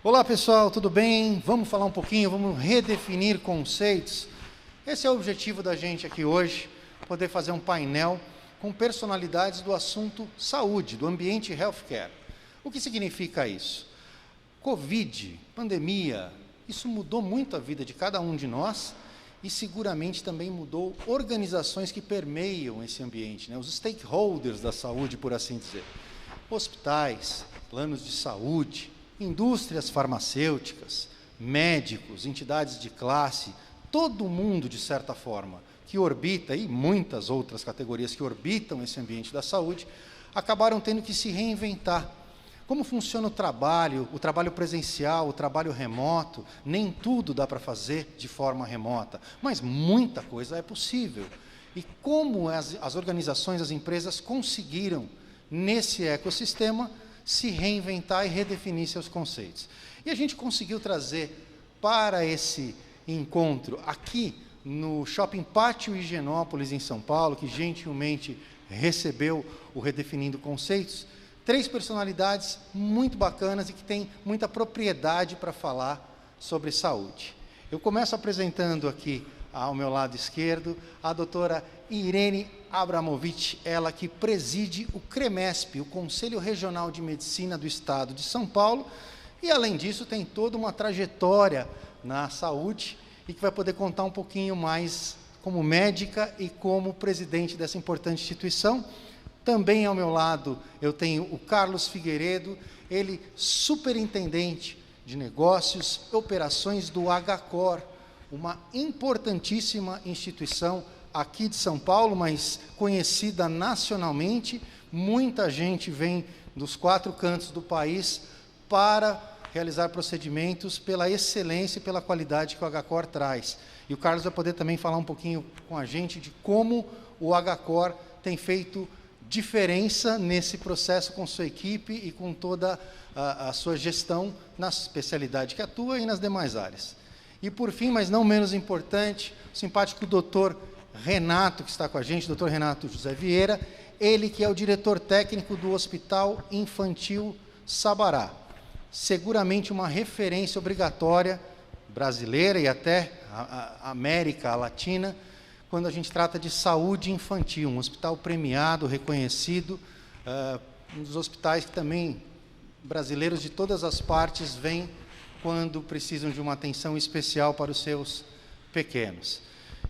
Olá pessoal, tudo bem? Vamos falar um pouquinho, vamos redefinir conceitos. Esse é o objetivo da gente aqui hoje, poder fazer um painel com personalidades do assunto saúde, do ambiente healthcare. O que significa isso? Covid, pandemia, isso mudou muito a vida de cada um de nós e seguramente também mudou organizações que permeiam esse ambiente, né? Os stakeholders da saúde, por assim dizer. Hospitais, planos de saúde, indústrias farmacêuticas, médicos, entidades de classe, todo mundo, de certa forma, que orbita, e muitas outras categorias que orbitam esse ambiente da saúde, acabaram tendo que se reinventar. Como funciona o trabalho presencial, o trabalho remoto, nem tudo dá para fazer de forma remota, mas muita coisa é possível. E como as organizações, as empresas conseguiram, nesse ecossistema, se reinventar e redefinir seus conceitos. E a gente conseguiu trazer para esse encontro aqui no Shopping Pátio Higienópolis, em São Paulo, que gentilmente recebeu o Redefinindo Conceitos, 3 personalidades muito bacanas e que têm muita propriedade para falar sobre saúde. Eu começo apresentando aqui, ao meu lado esquerdo, a doutora Irene Abramovic, ela que preside o CREMESP, o Conselho Regional de Medicina do Estado de São Paulo, e, além disso, tem toda uma trajetória na saúde e que vai poder contar um pouquinho mais como médica e como presidente dessa importante instituição. Também ao meu lado eu tenho o Carlos Figueiredo, ele superintendente de negócios e operações do HCOR, uma importantíssima instituição aqui de São Paulo, mas conhecida nacionalmente. Muita gente vem dos 4 cantos do país para realizar procedimentos pela excelência e pela qualidade que o HCOR traz. E o Carlos vai poder também falar um pouquinho com a gente de como o HCOR tem feito diferença nesse processo com sua equipe e com toda a sua gestão na especialidade que atua e nas demais áreas. E, por fim, mas não menos importante, o simpático doutor Renato, que está com a gente, doutor Renato José Vieira, ele que é o diretor técnico do Hospital Infantil Sabará. Seguramente uma referência obrigatória brasileira e até a América Latina, quando a gente trata de saúde infantil, um hospital premiado, reconhecido, um dos hospitais que também brasileiros de todas as partes vêm quando precisam de uma atenção especial para os seus pequenos.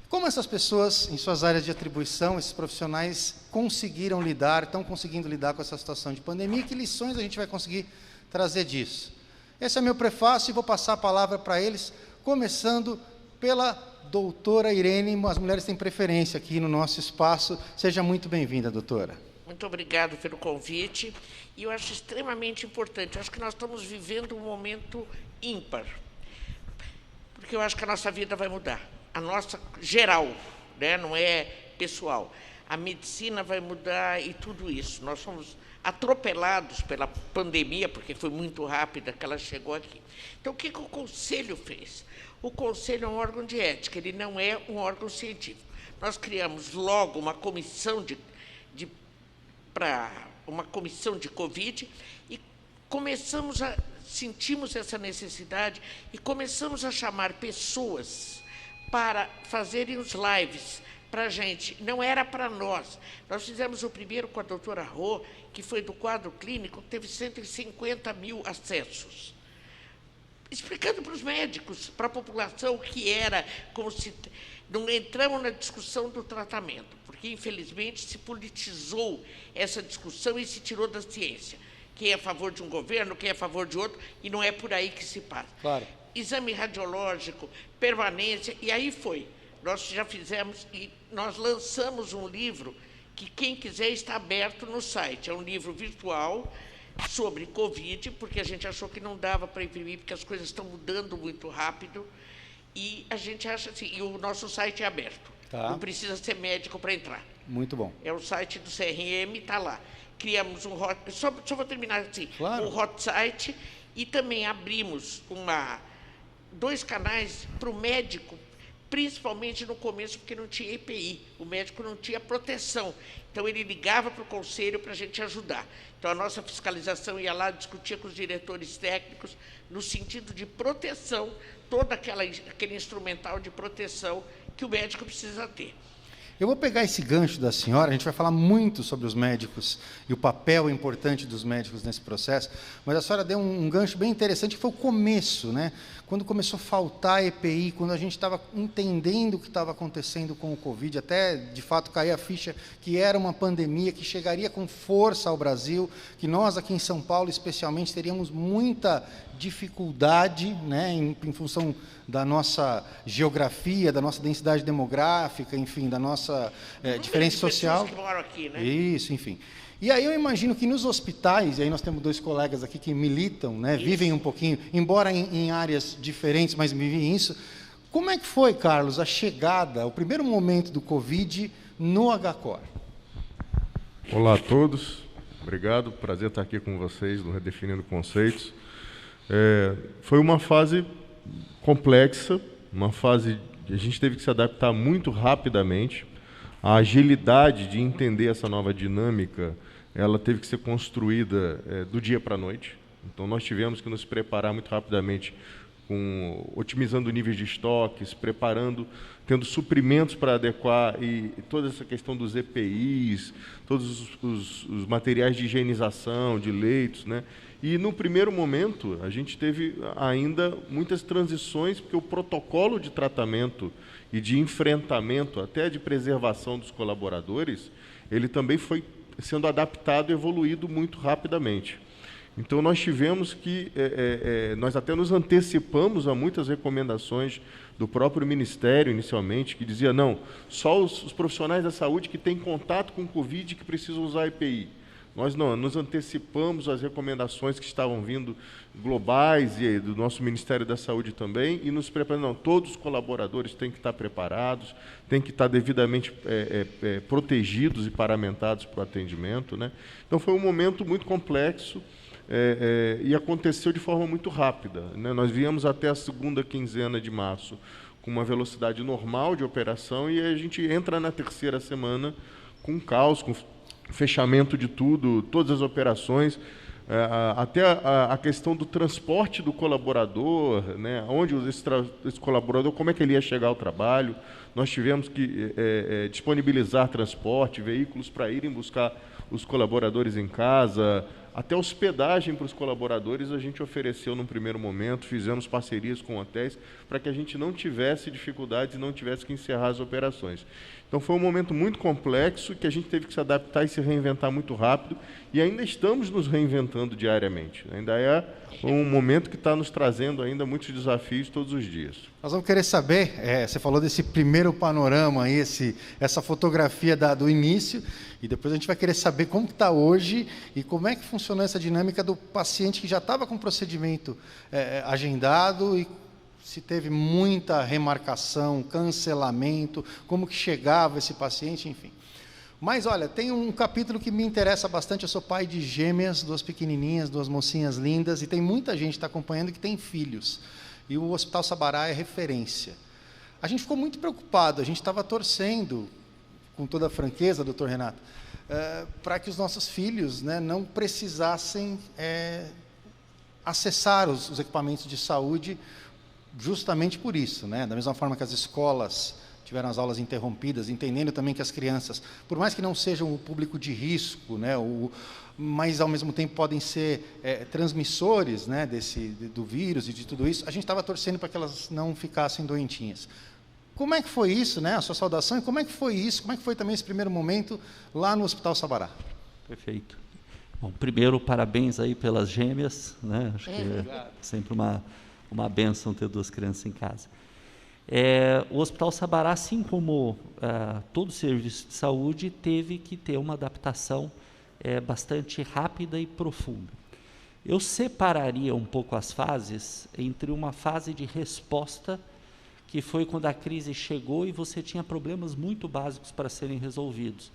Como essas pessoas, em suas áreas de atribuição, esses profissionais conseguiram lidar, estão conseguindo lidar com essa situação de pandemia, e que lições a gente vai conseguir trazer disso? Esse é meu prefácio e vou passar a palavra para eles, começando pela doutora Irene. As mulheres têm preferência aqui no nosso espaço. Seja muito bem-vinda, doutora. Muito obrigado pelo convite. E eu acho extremamente importante. Eu acho que nós estamos vivendo um momento ímpar, porque eu acho que a nossa vida vai mudar. A nossa geral, né? Não é pessoal. A medicina vai mudar e tudo isso. Nós somos atropelados pela pandemia, porque foi muito rápida que ela chegou aqui. Então, o que o Conselho fez? O Conselho é um órgão de ética, ele não é um órgão científico. Nós criamos logo uma comissão uma comissão de Covid e sentimos essa necessidade e começamos a chamar pessoas para fazerem os lives para a gente. Não era para nós. Nós fizemos o primeiro com a doutora Rô, que foi do quadro clínico, que teve 150 mil acessos, explicando para os médicos, para a população, o que era, como se... Não entramos na discussão do tratamento, porque, infelizmente, se politizou essa discussão e se tirou da ciência. Quem é a favor de um governo, quem é a favor de outro, e não é por aí que se passa. Claro. Exame radiológico, permanência, e aí foi. Nós já fizemos, e nós lançamos um livro que, quem quiser, está aberto no site. É um livro virtual sobre Covid, porque a gente achou que não dava para imprimir, porque as coisas estão mudando muito rápido, e a gente acha assim, e o nosso site é aberto. Tá. Não precisa ser médico para entrar. Muito bom. É o site do CRM, está lá. Criamos um hot... Só vou terminar assim. Claro. Um hot site, e também abrimos 2 canais para o médico principalmente no começo, porque não tinha EPI, o médico não tinha proteção. Então, ele ligava para o conselho para a gente ajudar. Então, a nossa fiscalização ia lá, discutia com os diretores técnicos, no sentido de proteção, todo aquele instrumental de proteção que o médico precisa ter. Eu vou pegar esse gancho da senhora, a gente vai falar muito sobre os médicos e o papel importante dos médicos nesse processo, mas a senhora deu um gancho bem interessante, que foi o começo, né? Quando começou a faltar EPI, quando a gente estava entendendo o que estava acontecendo com o Covid, até, de fato, cair a ficha que era uma pandemia que chegaria com força ao Brasil, que nós, aqui em São Paulo, especialmente, teríamos muita dificuldade, né, em função da nossa geografia, da nossa densidade demográfica, enfim, da nossa diferença social. Que moram aqui, né? Isso, enfim. E aí eu imagino que nos hospitais, e aí nós temos 2 colegas aqui que militam, né, vivem um pouquinho, embora em áreas diferentes, mas vivem isso. Como é que foi, Carlos, a chegada, o primeiro momento do Covid no HCOR? Olá a todos, obrigado, prazer estar aqui com vocês no Redefinindo Conceitos. Foi uma fase complexa, uma fase que a gente teve que se adaptar muito rapidamente. A agilidade de entender essa nova dinâmica, ela teve que ser construída do dia para a noite. Então, nós tivemos que nos preparar muito rapidamente, otimizando níveis de estoques, tendo suprimentos para adequar, e toda essa questão dos EPIs, todos os materiais de higienização, de leitos, né? E, no primeiro momento, a gente teve ainda muitas transições, porque o protocolo de tratamento e de enfrentamento, até de preservação dos colaboradores, ele também foi sendo adaptado e evoluído muito rapidamente. Então, nós tivemos que, nós até nos antecipamos a muitas recomendações do próprio Ministério, inicialmente, que dizia, não, só os profissionais da saúde que têm contato com o Covid que precisam usar EPI. Nós não, nos antecipamos às recomendações que estavam vindo globais e do nosso Ministério da Saúde também, e nos preparamos, não, todos os colaboradores têm que estar preparados, têm que estar devidamente protegidos e paramentados para o atendimento, né? Então, foi um momento muito complexo, e aconteceu de forma muito rápida, né? Nós viemos até a segunda quinzena de março com uma velocidade normal de operação, e a gente entra na terceira semana com caos, com fechamento de tudo, todas as operações, até a questão do transporte do colaborador, né? Onde esse colaborador, como é que ele ia chegar ao trabalho. Nós tivemos que disponibilizar transporte, veículos para irem buscar os colaboradores em casa, até hospedagem para os colaboradores a gente ofereceu num primeiro momento, fizemos parcerias com hotéis para que a gente não tivesse dificuldades e não tivesse que encerrar as operações. Então, foi um momento muito complexo que a gente teve que se adaptar e se reinventar muito rápido, e ainda estamos nos reinventando diariamente. Ainda é um momento que está nos trazendo ainda muitos desafios todos os dias. Nós vamos querer saber, você falou desse primeiro panorama, aí, essa fotografia do início, e depois a gente vai querer saber como está hoje e como é que funcionou essa dinâmica do paciente que já estava com o procedimento agendado e se teve muita remarcação, cancelamento, como que chegava esse paciente, enfim. Mas, olha, tem um capítulo que me interessa bastante. Eu sou pai de gêmeas, 2 pequenininhas, 2 mocinhas lindas, e tem muita gente que está acompanhando que tem filhos. E o Hospital Sabará é referência. A gente ficou muito preocupado, a gente estava torcendo, com toda a franqueza, doutor Renato, para que os nossos filhos, né, não precisassem acessar os equipamentos de saúde justamente por isso, né? Da mesma forma que as escolas tiveram as aulas interrompidas, entendendo também que as crianças, por mais que não sejam o público de risco, né, mas ao mesmo tempo podem ser transmissores, né, do vírus e de tudo isso, a gente estava torcendo para que elas não ficassem doentinhas. Como é que foi isso, né? A sua saudação, e como é que foi isso? Como é que foi também esse primeiro momento lá no Hospital Sabará? Perfeito. Bom, primeiro, parabéns aí pelas gêmeas, né? Acho que é sempre uma bênção ter 2 crianças em casa. O Hospital Sabará, assim como todo serviço de saúde, teve que ter uma adaptação bastante rápida e profunda. Eu separaria um pouco as fases entre uma fase de resposta, que foi quando a crise chegou e você tinha problemas muito básicos para serem resolvidos.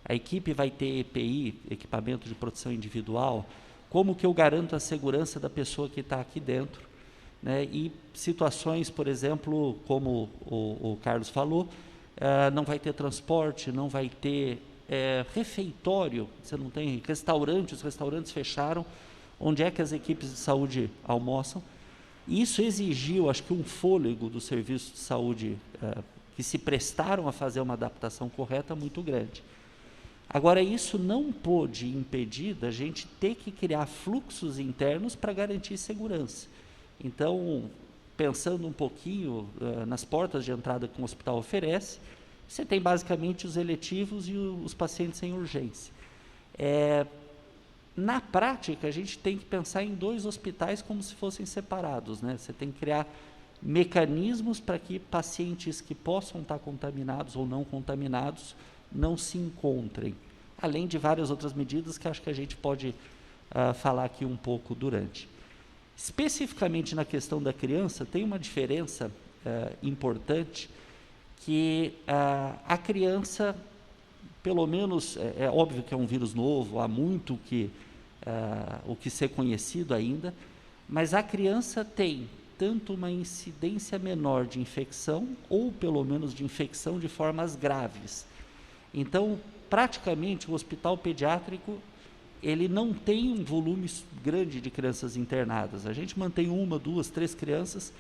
A equipe vai ter EPI, equipamento de proteção individual, como que eu garanto a segurança da pessoa que está aqui dentro? né? E situações, por exemplo, como o Carlos falou, não vai ter transporte, não vai ter refeitório, você não tem restaurante, os restaurantes fecharam, onde é que as equipes de saúde almoçam? E isso exigiu, acho que, um fôlego do serviço de saúde que se prestaram a fazer uma adaptação correta muito grande. Agora, isso não pôde impedir da gente ter que criar fluxos internos para garantir segurança. Então, pensando um pouquinho nas portas de entrada que um hospital oferece, você tem basicamente os eletivos e os pacientes em urgência. Na prática, a gente tem que pensar em 2 hospitais como se fossem separados, né? Você tem que criar mecanismos para que pacientes que possam estar contaminados ou não contaminados não se encontrem, além de várias outras medidas que acho que a gente pode falar aqui um pouco durante. Especificamente na questão da criança, tem uma diferença importante, que a criança, pelo menos, é óbvio que é um vírus novo, há muito o que ser conhecido ainda, mas a criança tem tanto uma incidência menor de infecção, ou pelo menos de infecção de formas graves. Então, praticamente, o hospital pediátrico, ele não tem um volume grande de crianças internadas. A gente mantém 1, 2, 3 crianças,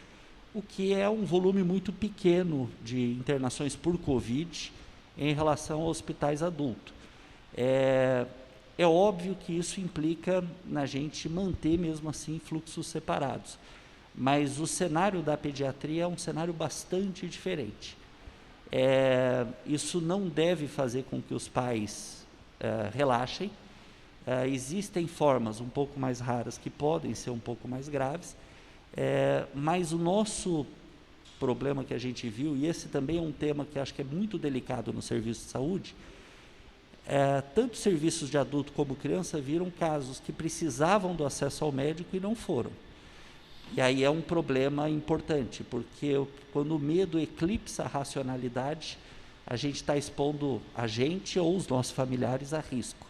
o que é um volume muito pequeno de internações por Covid em relação a hospitais adultos. É óbvio que isso implica na gente manter, mesmo assim, fluxos separados. Mas o cenário da pediatria é um cenário bastante diferente. Isso não deve fazer com que os pais relaxem. Existem formas um pouco mais raras que podem ser um pouco mais graves, mas o nosso problema que a gente viu, e esse também é um tema que acho que é muito delicado no serviço de saúde, tanto serviços de adulto como criança viram casos que precisavam do acesso ao médico e não foram. E aí é um problema importante, porque quando o medo eclipsa a racionalidade, a gente está expondo a gente ou os nossos familiares a risco.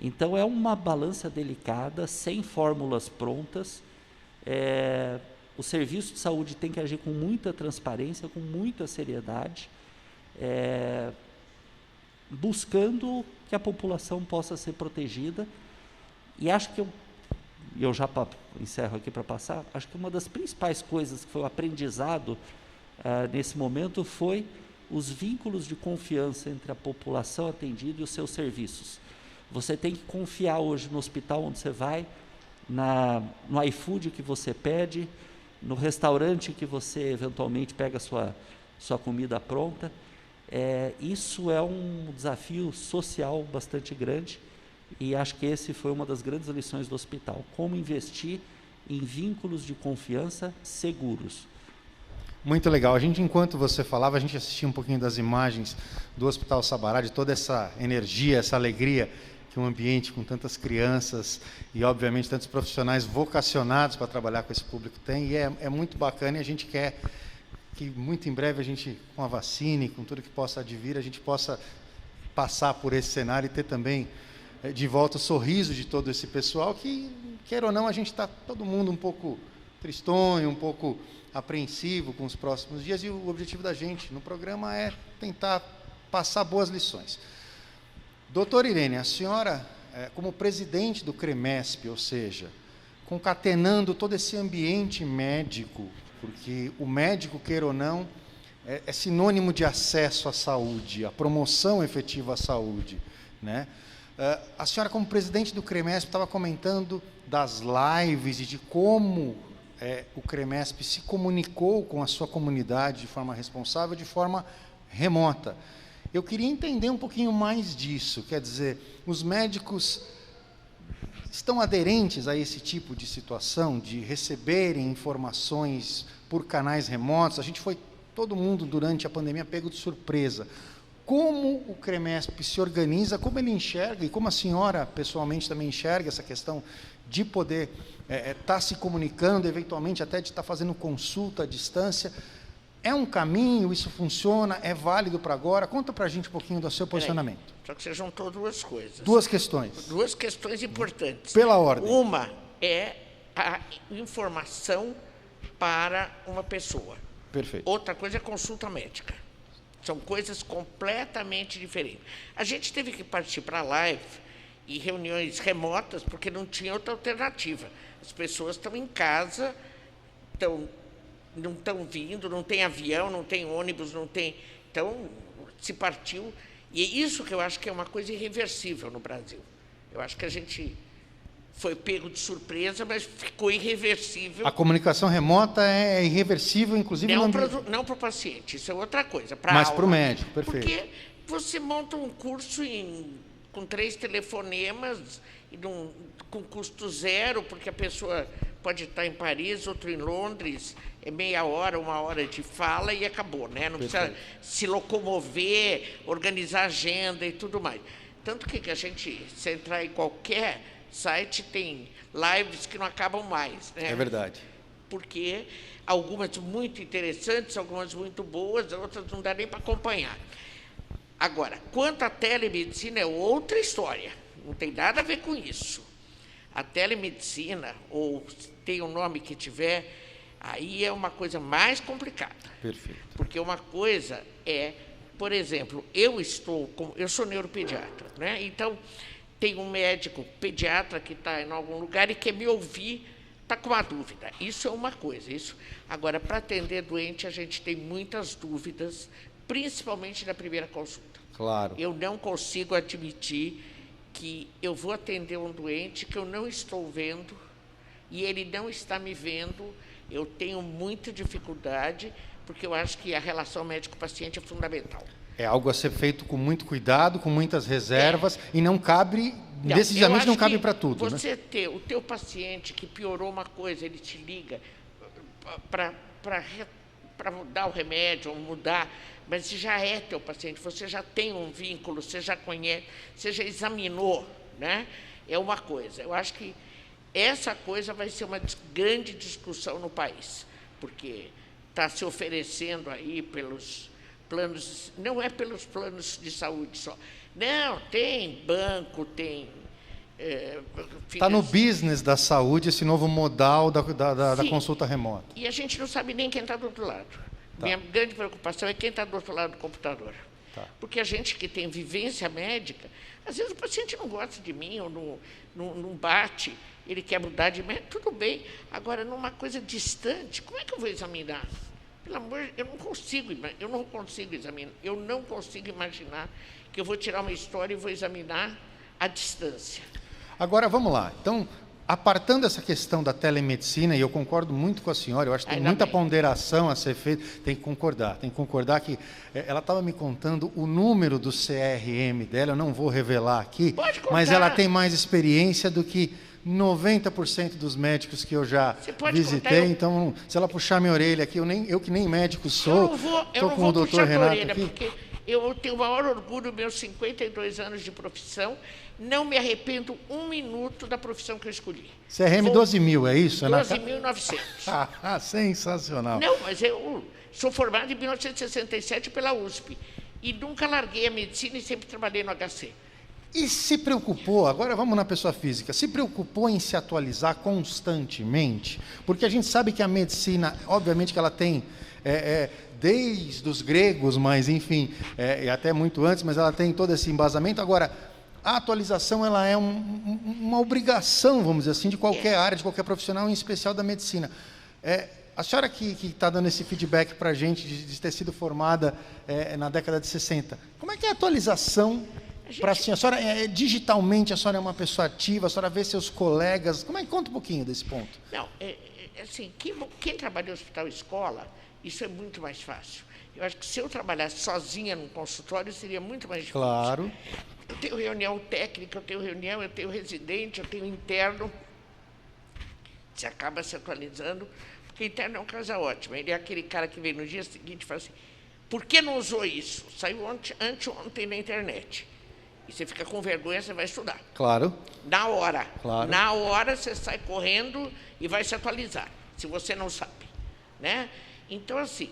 Então, é uma balança delicada, sem fórmulas prontas. O serviço de saúde tem que agir com muita transparência, com muita seriedade, buscando que a população possa ser protegida. E acho que eu já encerro aqui para passar, acho que uma das principais coisas que foi o aprendizado nesse momento foi os vínculos de confiança entre a população atendida e os seus serviços. Você tem que confiar hoje no hospital onde você vai, no iFood que você pede, no restaurante que você eventualmente pega a sua comida pronta. Isso é um desafio social bastante grande, e acho que esse foi uma das grandes lições do hospital, como investir em vínculos de confiança seguros. Muito legal. Enquanto você falava, a gente assistia um pouquinho das imagens do Hospital Sabará, de toda essa energia, essa alegria que um ambiente com tantas crianças e, obviamente, tantos profissionais vocacionados para trabalhar com esse público tem, e é muito bacana, e a gente quer que muito em breve a gente, com a vacina e com tudo que possa advir, a gente possa passar por esse cenário e ter também de volta o sorriso de todo esse pessoal que, queira ou não, a gente está todo mundo um pouco tristonho, um pouco apreensivo com os próximos dias, e o objetivo da gente no programa é tentar passar boas lições. Doutora Irene, a senhora, como presidente do CREMESP, ou seja, concatenando todo esse ambiente médico, porque o médico, queira ou não, é sinônimo de acesso à saúde, a promoção efetiva à saúde, né? A senhora, como presidente do CREMESP, estava comentando das lives e de como o CREMESP se comunicou com a sua comunidade de forma responsável, de forma remota. Eu queria entender um pouquinho mais disso, quer dizer, os médicos estão aderentes a esse tipo de situação, de receberem informações por canais remotos? A gente foi, todo mundo, durante a pandemia, pego de surpresa. Como o CREMESP se organiza, como ele enxerga, e como a senhora, pessoalmente, também enxerga essa questão de poder estar se comunicando, eventualmente até de estar fazendo consulta à distância. É um caminho? Isso funciona? É válido para agora? Conta para a gente um pouquinho do seu posicionamento. Só que você juntou 2 coisas. 2 questões. 2 questões importantes. Pela ordem. Uma é a informação para uma pessoa. Perfeito. Outra coisa é consulta médica. São coisas completamente diferentes. A gente teve que partir para a live e reuniões remotas, porque não tinha outra alternativa. As pessoas estão em casa, não estão vindo, não tem avião, não tem ônibus, não tem... Então, se partiu. E é isso que eu acho que é uma coisa irreversível no Brasil. Eu acho que a gente foi pego de surpresa, mas ficou irreversível. A comunicação remota é irreversível, inclusive... Não para o paciente, isso é outra coisa. Mas para o médico, perfeito. Porque você monta um curso com 3 telefonemas, com custo zero, porque a pessoa pode estar em Paris, outro em Londres, é meia hora, 1 hora de fala e acabou, né? Não precisa se locomover, organizar agenda e tudo mais. Tanto que a gente, se entrar em qualquer site, tem lives que não acabam mais, né? É verdade. Porque algumas muito interessantes, algumas muito boas, outras não dá nem para acompanhar. Agora, quanto à telemedicina, é outra história, não tem nada a ver com isso. A telemedicina, ou tem o nome que tiver, aí é uma coisa mais complicada. Perfeito. Porque uma coisa é, por exemplo, eu sou neuropediatra, né? Então, tem um médico pediatra que está em algum lugar e quer me ouvir, está com uma dúvida. Isso é uma coisa. Agora, para atender doente, a gente tem muitas dúvidas, principalmente na primeira consulta. Claro. Eu não consigo admitir que eu vou atender um doente que eu não estou vendo e ele não está me vendo. Eu tenho muita dificuldade, porque eu acho que a relação médico-paciente é fundamental. É algo a ser feito com muito cuidado, com muitas reservas, e não cabe, decididamente não cabe para tudo. Você ter o teu paciente que piorou uma coisa, ele te liga para mudar o remédio, ou mudar, mas já é teu paciente, você já tem um vínculo, você já conhece, você já examinou, né? É uma coisa. Eu acho que essa coisa vai ser uma grande discussão no país, porque está se oferecendo aí pelos planos, não é pelos planos de saúde só. Não, tem banco, tem... Está no business da saúde esse novo modal da consulta remota. E a gente não sabe nem quem está do outro lado. Tá. Minha grande preocupação é quem está do outro lado do computador. Tá. Porque a gente que tem vivência médica, às vezes o paciente não gosta de mim, ou não bate, ele quer mudar de médico, tudo bem. Agora, numa coisa distante, como é que eu vou examinar? Pelo amor de Deus, eu não consigo examinar, eu não consigo imaginar que eu vou tirar uma história e vou examinar à distância. Agora, vamos lá. Então, apartando essa questão da telemedicina, e eu concordo muito com a senhora, eu acho que tem muita ponderação a ser feita, tem que concordar que ela estava me contando o número do CRM dela, eu não vou revelar aqui, mas ela tem mais experiência do que 90% dos médicos que eu já visitei, então, se ela puxar minha orelha aqui, eu que nem médico sou, estou com o doutor Renato aqui. Porque eu tenho o maior orgulho dos meus 52 anos de profissão, não me arrependo 1 minuto da profissão que eu escolhi. CRM 12.000, é isso? 12.900. Sensacional. Não, mas eu sou formado em 1967 pela USP e nunca larguei a medicina e sempre trabalhei no HC. E se preocupou, agora vamos na pessoa física, se preocupou em se atualizar constantemente? Porque a gente sabe que a medicina, obviamente que ela tem, desde os gregos, mas enfim, e até muito antes, mas ela tem todo esse embasamento. Agora, a atualização ela é uma obrigação, vamos dizer assim, de qualquer área, de qualquer profissional, em especial da medicina. A senhora que está dando esse feedback para a gente, de ter sido formada na década de 60, como é que é a atualização para a senhora? Digitalmente, a senhora é uma pessoa ativa, a senhora vê seus colegas, conta um pouquinho desse ponto. Não, assim, quem trabalha em hospital e escola, isso é muito mais fácil. Eu acho que se eu trabalhasse sozinha num consultório, seria muito mais difícil. Claro. Eu tenho reunião técnica, eu tenho residente, eu tenho interno. Você acaba se atualizando, porque interno é um caso ótimo. Ele é aquele cara que vem no dia seguinte e fala assim, por que não usou isso? Saiu anteontem na internet. E você fica com vergonha, você vai estudar. Claro. Na hora. Claro. Na hora você sai correndo e vai se atualizar, se você não sabe, né? Então, assim,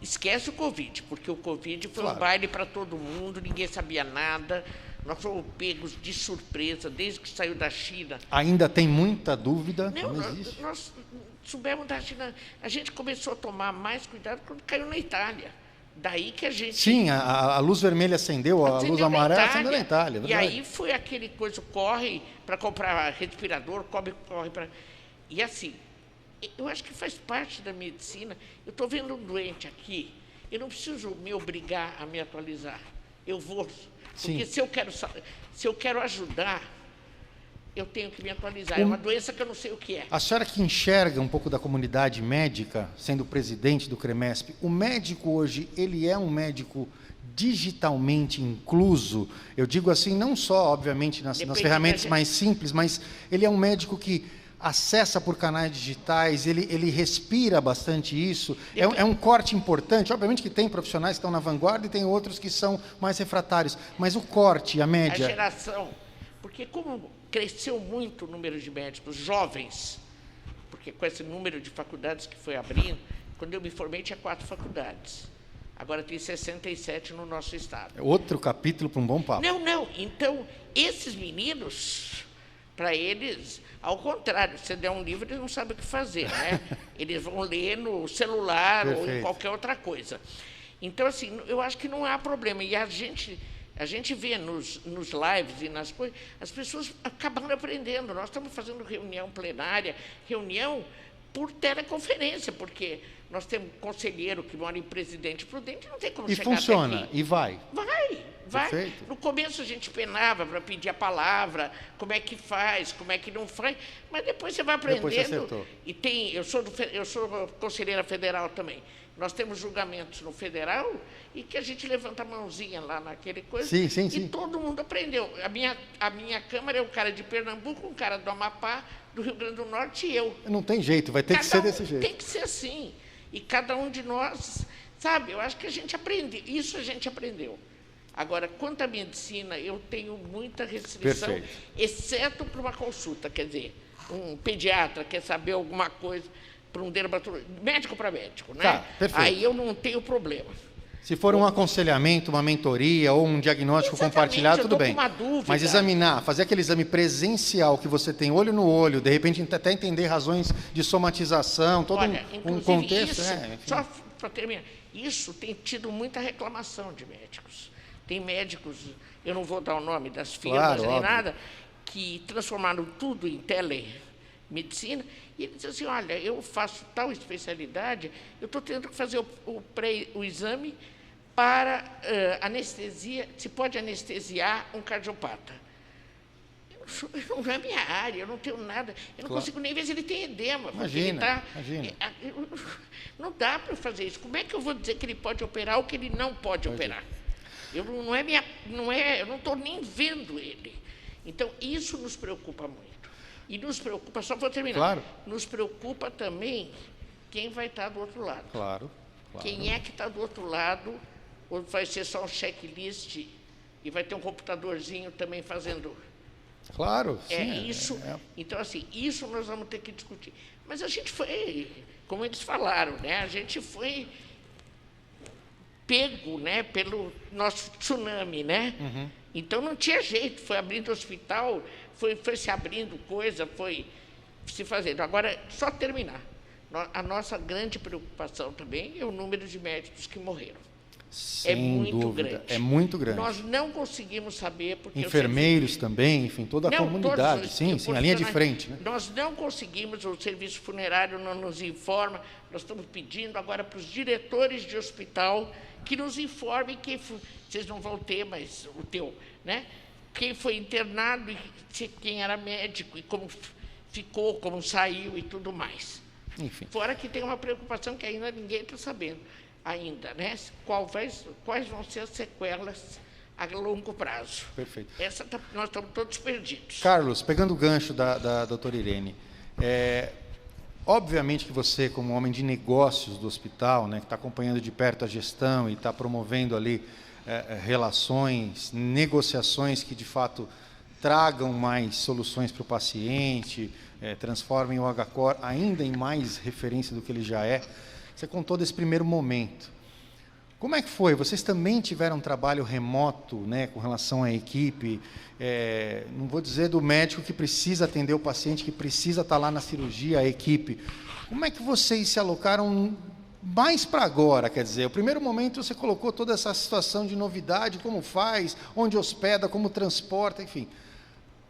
esquece o Covid, porque o Covid foi um baile para todo mundo, ninguém sabia nada, nós fomos pegos de surpresa desde que saiu da China. Ainda tem muita dúvida? Não, Não existe. nós soubemos da China, a gente começou a tomar mais cuidado quando caiu na Itália. Daí que a gente... Sim, a luz vermelha acendeu, a luz amarela acendeu na Itália. E aí foi aquele coisa, corre para comprar respirador, corre para... E assim, eu acho que faz parte da medicina. Eu estou vendo um doente aqui, eu não preciso me obrigar a me atualizar. Eu vou, porque se eu quero ajudar, eu tenho que me atualizar. É uma doença que eu não sei o que é. A senhora que enxerga um pouco da comunidade médica, sendo presidente do CREMESP, o médico hoje, ele é um médico digitalmente incluso? Eu digo assim, não só, obviamente, nas ferramentas mais simples, mas ele é um médico que acessa por canais digitais, ele respira bastante isso. É um corte importante. Obviamente que tem profissionais que estão na vanguarda e tem outros que são mais refratários. Mas o corte, a média... A geração... Porque como cresceu muito o número de médicos jovens, porque com esse número de faculdades que foi abrindo, quando eu me formei tinha 4 faculdades. Agora tem 67 no nosso estado. É outro capítulo para um bom papo. Não. Então, esses meninos, para eles, ao contrário, se der um livro, eles não sabem o que fazer, né? Eles vão ler no celular Perfeito. ou em qualquer outra coisa. Então, assim, eu acho que não há problema. E a gente vê nos lives e nas coisas, as pessoas acabando aprendendo. Nós estamos fazendo reunião plenária, reunião por teleconferência, porque nós temos um conselheiro que mora em Presidente Prudente, não tem como chegar até aqui. E funciona, e vai. Vai. Perfeito. No começo a gente penava para pedir a palavra, como é que faz, como é que não faz, mas depois você vai aprendendo. Depois você acertou. E eu sou conselheira federal também. Nós temos julgamentos no federal e que a gente levanta a mãozinha lá naquele coisa. Sim. E todo mundo aprendeu. A minha Câmara é um cara de Pernambuco, um cara do Amapá, do Rio Grande do Norte e eu. Não tem jeito, vai ter que ser desse jeito. Tem que ser assim. E cada um de nós, sabe, eu acho que a gente aprende. Isso a gente aprendeu. Agora, quanto à medicina, eu tenho muita restrição, Perfeito. exceto para uma consulta. Quer dizer, um pediatra quer saber alguma coisa para um dermatologista, médico para médico, né? Tá, perfeito. Aí eu não tenho problema. Se for um aconselhamento, uma mentoria ou um diagnóstico compartilhado, tudo bem. Com uma dúvida. Mas examinar, fazer aquele exame presencial que você tem olho no olho, de repente até entender razões de somatização, todo um contexto. Isso, só para terminar, isso tem tido muita reclamação de médicos. Tem médicos, eu não vou dar o nome das firmas nem nada, que transformaram tudo em telemedicina, e ele diz assim, olha, eu faço tal especialidade, eu estou tendo que fazer o exame para anestesia, se pode anestesiar um cardiopata. Não é minha área, eu não tenho nada, eu não consigo nem ver se ele tem edema. Imagina. Não dá para fazer isso. Como é que eu vou dizer que ele pode operar ou que ele não pode operar? Eu não estou nem vendo ele. Então, isso nos preocupa muito. E nos preocupa, só vou terminar, claro. Nos preocupa também quem vai estar do outro lado. Claro. Quem é que está do outro lado, ou vai ser só um checklist e vai ter um computadorzinho também fazendo... Claro, sim. Então, assim, isso nós vamos ter que discutir. Mas a gente foi, como eles falaram, né? A gente foi pego, né, pelo nosso tsunami, né? Uhum. Então não tinha jeito, foi abrindo hospital, foi se abrindo coisa, foi se fazendo. Agora, só terminar. A nossa grande preocupação também é o número de médicos que morreram. Sem é muito dúvida, grande. É muito grande. Nós não conseguimos saber porque enfermeiros também, enfim, toda a comunidade, sim, a linha de frente, né? Nós não conseguimos, o serviço funerário não nos informa. Nós estamos pedindo agora para os diretores de hospital que nos informem vocês não vão ter, mas o teu, né? Quem foi internado e quem era médico e como ficou, como saiu e tudo mais. Enfim. Fora que tem uma preocupação que ainda ninguém está sabendo. Ainda, né? Quais vão ser as sequelas a longo prazo? Perfeito. Nós estamos todos perdidos. Carlos, pegando o gancho da doutora Irene, obviamente que você, como homem de negócios do hospital, né, que está acompanhando de perto a gestão e está promovendo ali relações, negociações que de fato tragam mais soluções para o paciente, transformem o HCOR ainda em mais referência do que ele já é. Você contou desse primeiro momento. Como é que foi? Vocês também tiveram um trabalho remoto, né, com relação à equipe? Não vou dizer do médico que precisa atender o paciente, que precisa estar lá na cirurgia, a equipe. Como é que vocês se alocaram mais para agora? Quer dizer, o primeiro momento você colocou toda essa situação de novidade, como faz, onde hospeda, como transporta, enfim.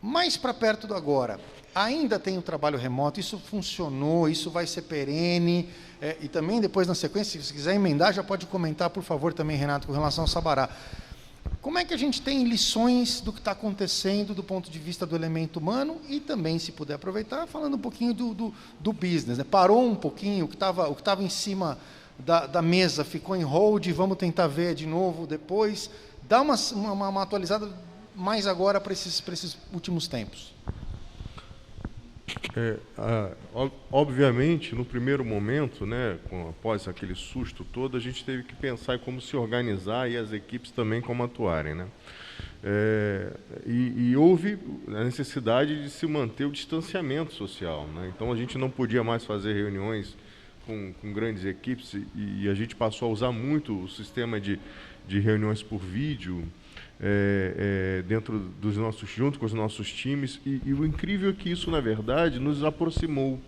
Mais para perto do agora, ainda tem o trabalho remoto, isso funcionou, isso vai ser perene, e também depois na sequência, se quiser emendar, já pode comentar, por favor, também, Renato, com relação ao Sabará. Como é que a gente tem lições do que está acontecendo do ponto de vista do elemento humano e também, se puder aproveitar, falando um pouquinho do business, né? Parou um pouquinho, o que estava em cima da mesa ficou em hold, vamos tentar ver de novo depois, dá uma atualizada mais agora para esses últimos tempos. Obviamente, no primeiro momento, né, após aquele susto todo, a gente teve que pensar em como se organizar e as equipes também como atuarem, né? E houve a necessidade de se manter o distanciamento social, né? Então a gente não podia mais fazer reuniões com grandes equipes e a gente passou a usar muito o sistema de reuniões por vídeo, dentro dos junto com os nossos times, e o incrível é que isso, na verdade, nos aproximou,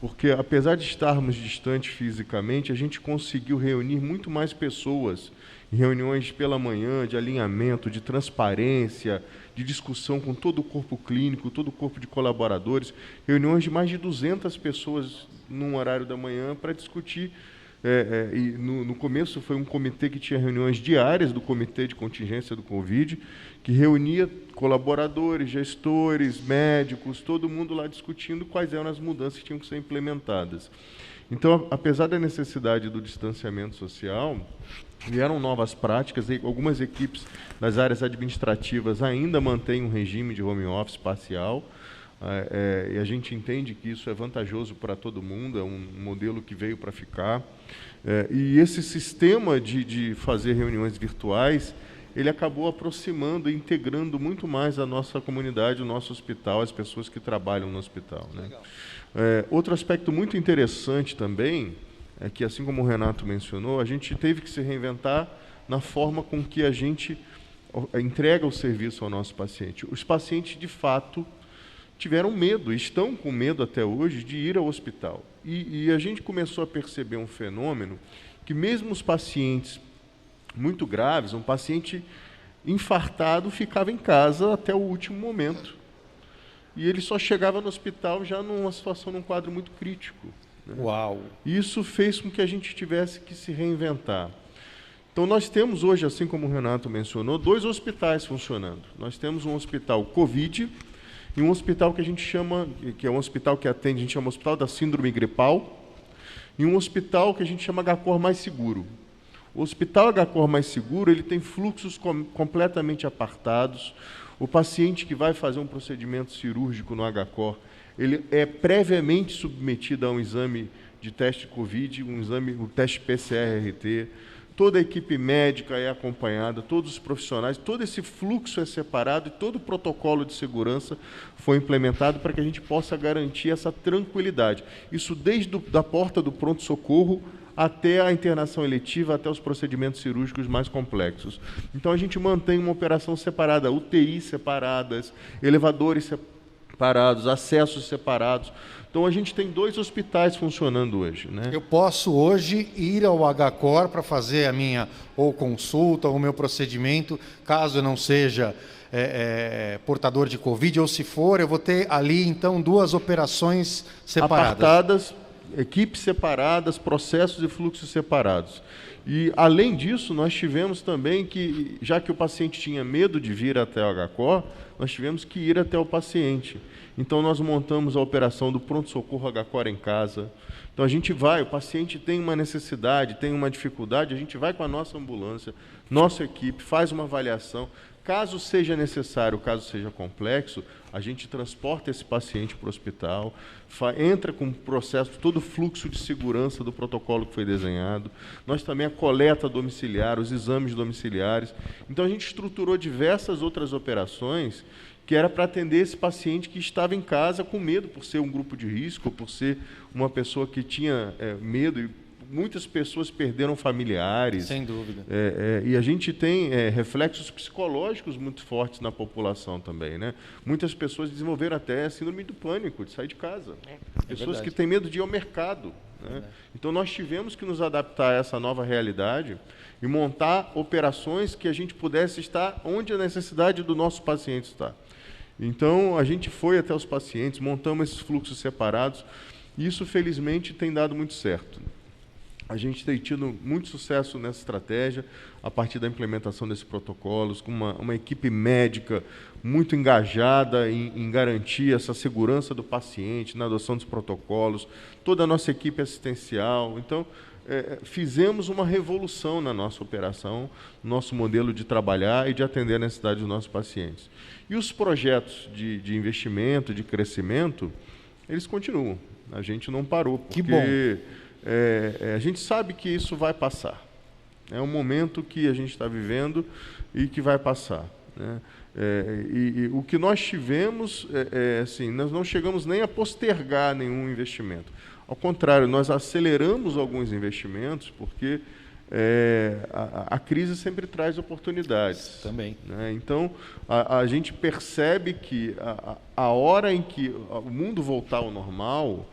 porque apesar de estarmos distantes fisicamente, a gente conseguiu reunir muito mais pessoas em reuniões pela manhã, de alinhamento, de transparência, de discussão com todo o corpo clínico, todo o corpo de colaboradores, reuniões de mais de 200 pessoas num horário da manhã para discutir. E no começo foi um comitê que tinha reuniões diárias do Comitê de Contingência do Covid, que reunia colaboradores, gestores, médicos, todo mundo lá discutindo quais eram as mudanças que tinham que ser implementadas. Então, apesar da necessidade do distanciamento social, vieram novas práticas, e algumas equipes das áreas administrativas ainda mantêm um regime de home office parcial, e a gente entende que isso é vantajoso para todo mundo, é um modelo que veio para ficar. E esse sistema de fazer reuniões virtuais, ele acabou aproximando e integrando muito mais a nossa comunidade, o nosso hospital, as pessoas que trabalham no hospital, né? Outro aspecto muito interessante também é que, assim como o Renato mencionou, a gente teve que se reinventar na forma com que a gente entrega o serviço ao nosso paciente. Os pacientes, de fato, tiveram medo, estão com medo até hoje de ir ao hospital. E a gente começou a perceber um fenômeno que mesmo os pacientes muito graves, um paciente infartado ficava em casa até o último momento. E ele só chegava no hospital já numa situação, num quadro muito crítico, né? Uau! Isso fez com que a gente tivesse que se reinventar. Então nós temos hoje, assim como o Renato mencionou, 2 hospitais funcionando. Nós temos um hospital Covid e um hospital que a gente chama, que é um hospital que atende, a gente chama Hospital da Síndrome Gripal, e um hospital que a gente chama HCOR Mais Seguro. O Hospital HCOR Mais Seguro, ele tem fluxos completamente apartados. O paciente que vai fazer um procedimento cirúrgico no HCOR, ele é previamente submetido a um exame de teste Covid, o teste PCR-RT. Toda a equipe médica é acompanhada, todos os profissionais, todo esse fluxo é separado e todo o protocolo de segurança foi implementado para que a gente possa garantir essa tranquilidade. Isso desde a porta do pronto-socorro até a internação eletiva, até os procedimentos cirúrgicos mais complexos. Então, a gente mantém uma operação separada, UTIs separadas, elevadores separados, acessos separados. Então, a gente tem 2 hospitais funcionando hoje, né? Eu posso hoje ir ao HCOR para fazer a minha ou consulta ou o meu procedimento, caso eu não seja portador de Covid, ou se for, eu vou ter ali, então, 2 operações separadas. Apartadas, equipes separadas, processos e fluxos separados. E, além disso, nós tivemos também que, já que o paciente tinha medo de vir até o HCOR, nós tivemos que ir até o paciente. Então, nós montamos a operação do pronto-socorro HCOR em casa. Então, a gente vai, o paciente tem uma necessidade, tem uma dificuldade, a gente vai com a nossa ambulância, nossa equipe, faz uma avaliação. Caso seja necessário, caso seja complexo, a gente transporta esse paciente para o hospital, entra com o processo, todo o fluxo de segurança do protocolo que foi desenhado. Nós também a coleta domiciliar, os exames domiciliares. Então, a gente estruturou diversas outras operações que era para atender esse paciente que estava em casa com medo, por ser um grupo de risco, por ser uma pessoa que tinha medo, e muitas pessoas perderam familiares. Sem dúvida. E a gente tem reflexos psicológicos muito fortes na população também, né? Muitas pessoas desenvolveram até síndrome do pânico, de sair de casa. Pessoas que têm medo de ir ao mercado, né? Então, nós tivemos que nos adaptar a essa nova realidade e montar operações que a gente pudesse estar onde a necessidade do nosso paciente está. Então, a gente foi até os pacientes, montamos esses fluxos separados, e isso, felizmente, tem dado muito certo. A gente tem tido muito sucesso nessa estratégia, a partir da implementação desses protocolos, com uma equipe médica muito engajada em garantir essa segurança do paciente, na adoção dos protocolos, toda a nossa equipe assistencial. Então, fizemos uma revolução na nossa operação, nosso modelo de trabalhar e de atender a necessidade dos nossos pacientes. E os projetos de investimento, de crescimento, eles continuam. A gente não parou, porque a gente sabe que isso vai passar. É um momento que a gente está vivendo e que vai passar, né? E o que nós tivemos, assim, nós não chegamos nem a postergar nenhum investimento. Ao contrário, nós aceleramos alguns investimentos, porque a crise sempre traz oportunidades. Também. Né? Então, a gente percebe que a hora em que o mundo voltar ao normal,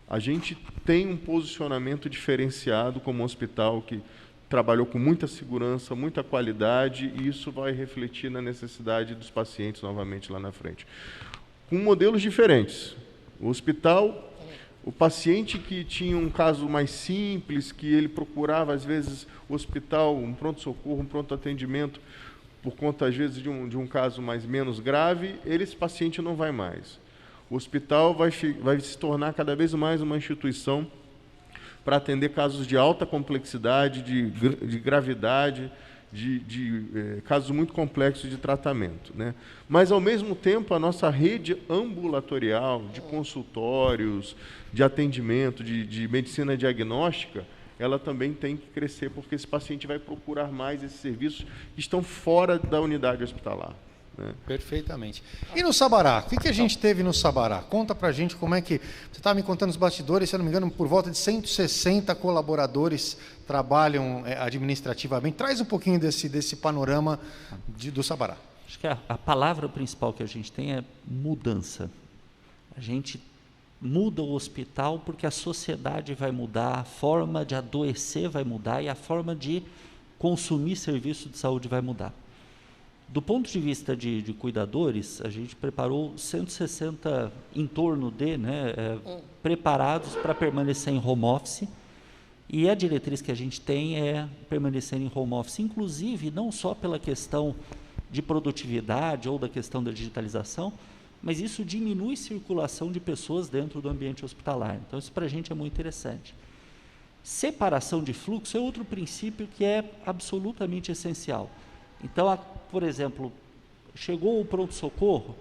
a gente tem um posicionamento diferenciado como um hospital que trabalhou com muita segurança, muita qualidade, e isso vai refletir na necessidade dos pacientes novamente lá na frente. Com modelos diferentes. O hospital, o paciente que tinha um caso mais simples, que ele procurava, às vezes, o hospital, um pronto-socorro, um pronto-atendimento, por conta, às vezes, de um caso menos grave, esse paciente não vai mais. O hospital vai se tornar cada vez mais uma instituição para atender casos de alta complexidade, de gravidade, casos muito complexos de tratamento, né? Mas, ao mesmo tempo, a nossa rede ambulatorial, de consultórios, de atendimento, de medicina diagnóstica, ela também tem que crescer, porque esse paciente vai procurar mais esses serviços que estão fora da unidade hospitalar. Né? Perfeitamente. E no Sabará? O que a gente teve no Sabará? Conta pra gente como é que... Você estava me contando os bastidores, se eu não me engano, por volta de 160 colaboradores trabalham administrativamente. Traz um pouquinho desse panorama do Sabará. Acho que a palavra principal que a gente tem é mudança. A gente muda o hospital porque a sociedade vai mudar, a forma de adoecer vai mudar e a forma de consumir serviço de saúde vai mudar. Do ponto de vista de cuidadores, a gente preparou 160 em torno de, preparados para permanecer em home office, e a diretriz que a gente tem é permanecer em home office, inclusive não só pela questão de produtividade ou da questão da digitalização, mas isso diminui circulação de pessoas dentro do ambiente hospitalar. Então, isso para a gente é muito interessante. Separação de fluxo é outro princípio que é absolutamente essencial. Então, por exemplo, chegou o pronto-socorro,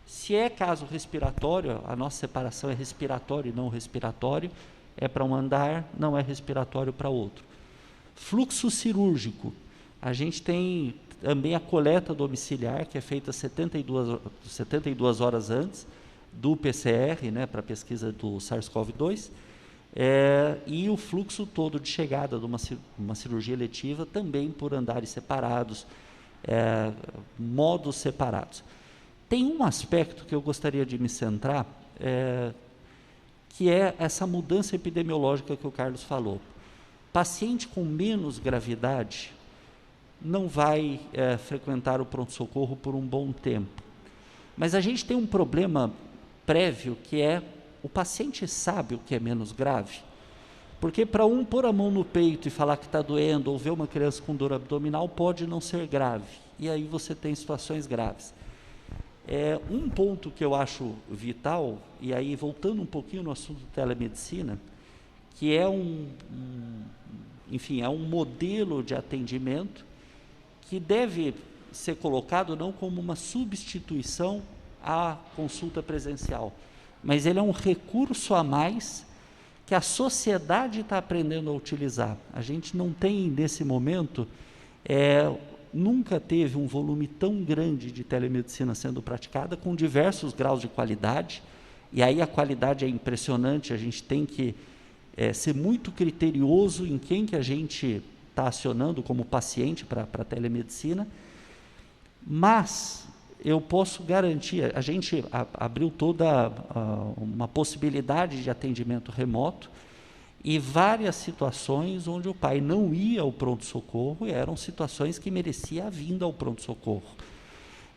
se é caso respiratório, a nossa separação é respiratório e não respiratório, é para um andar, não é respiratório para outro. Fluxo cirúrgico, a gente tem também a coleta domiciliar, que é feita 72 horas antes do PCR, para a pesquisa do SARS-CoV-2, e o fluxo todo de chegada de uma cirurgia eletiva também por andares separados, modos separados. Tem um aspecto que eu gostaria de me centrar, que é essa mudança epidemiológica que o Carlos falou. Paciente com menos gravidade não vai frequentar o pronto-socorro por um bom tempo. Mas a gente tem um problema prévio, que é o paciente sabe o que é menos grave. Porque para pôr a mão no peito e falar que está doendo, ou ver uma criança com dor abdominal, pode não ser grave. E aí você tem situações graves. Um ponto que eu acho vital, e aí voltando um pouquinho no assunto de telemedicina, que é é um modelo de atendimento que deve ser colocado não como uma substituição à consulta presencial, mas ele é um recurso a mais que a sociedade está aprendendo a utilizar. A gente não tem, nesse momento, nunca teve um volume tão grande de telemedicina sendo praticada, com diversos graus de qualidade, e aí a qualidade é impressionante, a gente tem que ser muito criterioso em quem que a gente está acionando como paciente para a telemedicina, mas eu posso garantir, a gente abriu toda uma possibilidade de atendimento remoto e várias situações onde o pai não ia ao pronto-socorro e eram situações que merecia a vinda ao pronto-socorro.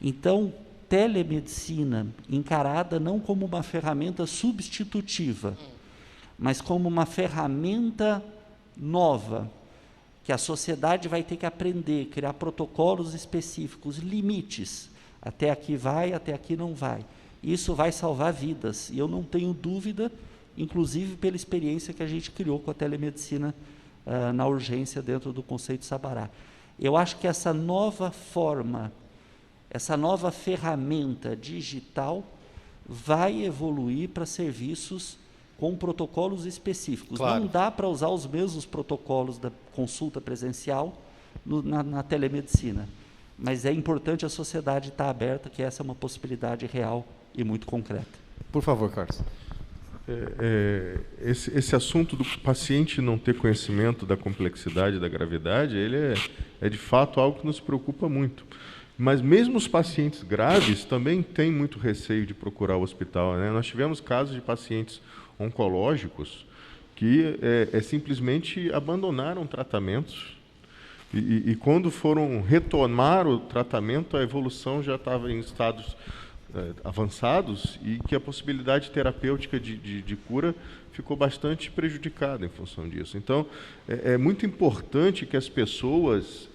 Então, telemedicina encarada não como uma ferramenta substitutiva, mas como uma ferramenta nova, que a sociedade vai ter que aprender, criar protocolos específicos, limites. Até aqui vai, até aqui não vai. Isso vai salvar vidas. E eu não tenho dúvida, inclusive pela experiência que a gente criou com a telemedicina na urgência dentro do Conceito Sabará. Eu acho que essa nova forma, essa nova ferramenta digital vai evoluir para serviços com protocolos específicos. Claro. Não dá para usar os mesmos protocolos da consulta presencial na telemedicina, mas é importante a sociedade estar aberta, que essa é uma possibilidade real e muito concreta. Por favor, Carlos. Esse assunto do paciente não ter conhecimento da complexidade, da gravidade, ele é de fato algo que nos preocupa muito. Mas mesmo os pacientes graves também têm muito receio de procurar o hospital, né? Nós tivemos casos de pacientes oncológicos que simplesmente abandonaram tratamentos e quando foram retomar o tratamento, a evolução já estava em estados avançados e que a possibilidade terapêutica de cura ficou bastante prejudicada em função disso. Então, é muito importante que as pessoas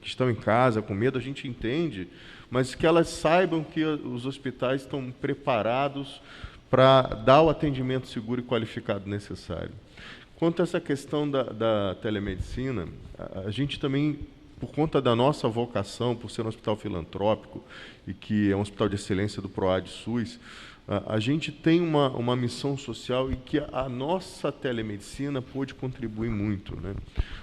que estão em casa com medo, a gente entende, mas que elas saibam que os hospitais estão preparados para dar o atendimento seguro e qualificado necessário. Quanto a essa questão da telemedicina, a gente também, por conta da nossa vocação, por ser um hospital filantrópico e que é um hospital de excelência do PROAD-SUS, a gente tem uma missão social e que a nossa telemedicina pôde contribuir muito, né?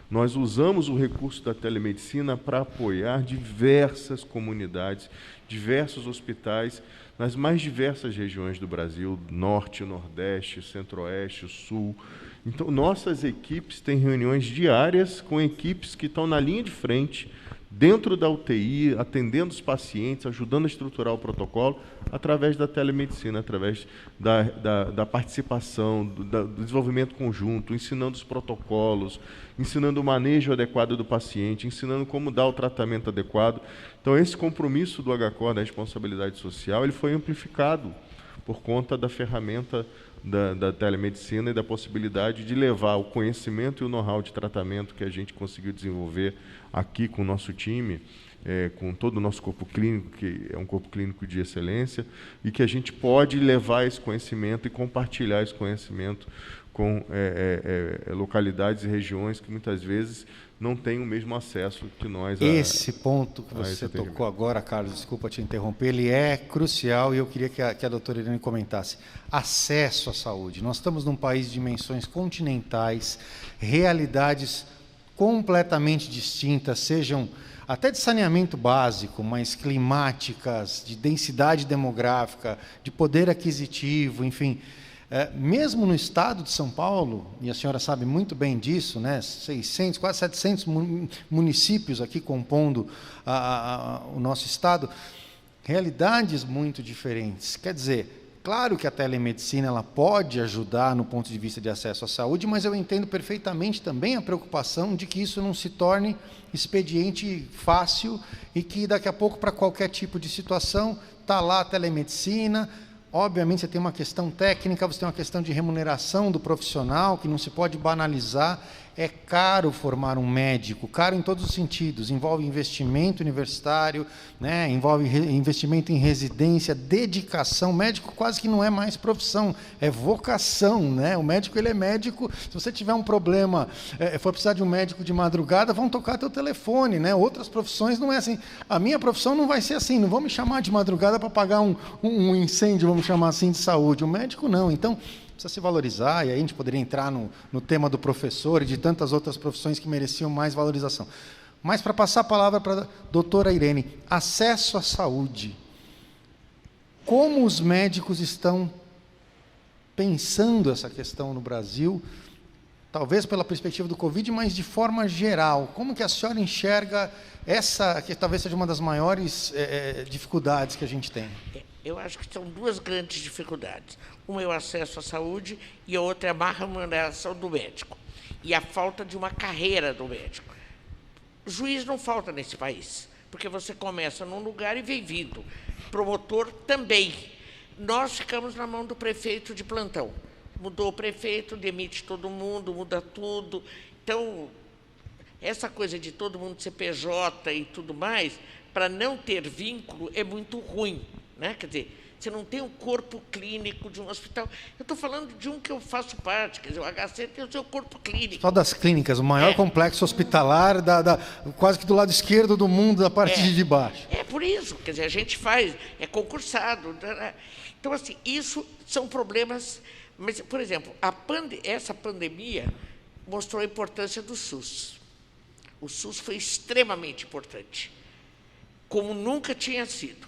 Nós usamos o recurso da telemedicina para apoiar diversas comunidades, diversos hospitais, nas mais diversas regiões do Brasil, Norte, Nordeste, Centro-Oeste, Sul. Então, nossas equipes têm reuniões diárias com equipes que estão na linha de frente, dentro da UTI, atendendo os pacientes, ajudando a estruturar o protocolo, através da telemedicina, através da participação, do desenvolvimento conjunto, ensinando os protocolos, ensinando o manejo adequado do paciente, ensinando como dar o tratamento adequado. Então, esse compromisso do HCOR, da responsabilidade social, ele foi amplificado por conta da ferramenta da telemedicina e da possibilidade de levar o conhecimento e o know-how de tratamento que a gente conseguiu desenvolver aqui com o nosso time, com todo o nosso corpo clínico, que é um corpo clínico de excelência, e que a gente pode levar esse conhecimento e compartilhar esse conhecimento com localidades e regiões que muitas vezes não têm o mesmo acesso que nós. Esse ponto que você tocou agora, Carlos, desculpa te interromper, ele é crucial e eu queria que a doutora Irene comentasse. Acesso à saúde. Nós estamos num país de dimensões continentais, realidades completamente distintas, sejam até de saneamento básico, mas climáticas, de densidade demográfica, de poder aquisitivo, enfim. Mesmo no estado de São Paulo, e a senhora sabe muito bem disso, né, 600, quase 700 municípios aqui compondo o nosso estado, realidades muito diferentes. Quer dizer, claro que a telemedicina ela pode ajudar no ponto de vista de acesso à saúde, mas eu entendo perfeitamente também a preocupação de que isso não se torne expediente fácil e que daqui a pouco, para qualquer tipo de situação, está lá a telemedicina. Obviamente, você tem uma questão técnica, você tem uma questão de remuneração do profissional, que não se pode banalizar. É caro formar um médico, caro em todos os sentidos. Envolve investimento universitário, né? Envolve investimento em residência, dedicação. Médico quase que não é mais profissão, é vocação, né? O médico, ele é médico. Se você tiver um problema, for precisar de um médico de madrugada, vão tocar teu telefone, né? Outras profissões não é assim. A minha profissão não vai ser assim, não vão me chamar de madrugada para pagar um incêndio, vamos chamar assim, de saúde. O médico não. Então, precisa se valorizar, e aí a gente poderia entrar no tema do professor e de tantas outras profissões que mereciam mais valorização. Mas, para passar a palavra para a doutora Irene, acesso à saúde. Como os médicos estão pensando essa questão no Brasil, talvez pela perspectiva do Covid, mas de forma geral? Como que a senhora enxerga essa, que talvez seja uma das maiores dificuldades que a gente tem? Eu acho que são duas grandes dificuldades. Uma é o acesso à saúde e a outra é a má remuneração do médico e a falta de uma carreira do médico. Juiz não falta nesse país, porque você começa num lugar e vem vindo. Promotor também. Nós ficamos na mão do prefeito de plantão. Mudou o prefeito, demite todo mundo, muda tudo. Então, essa coisa de todo mundo ser PJ e tudo mais, para não ter vínculo, é muito ruim, né? Quer dizer, você não tem um corpo clínico de um hospital. Eu estou falando de um que eu faço parte, quer dizer, o HC tem o seu corpo clínico. Só das clínicas, o maior complexo hospitalar, quase que do lado esquerdo do mundo, da parte de baixo. É por isso, quer dizer, a gente faz, é concursado. Então, assim, isso são problemas. Mas, por exemplo, essa pandemia mostrou a importância do SUS. O SUS foi extremamente importante, como nunca tinha sido,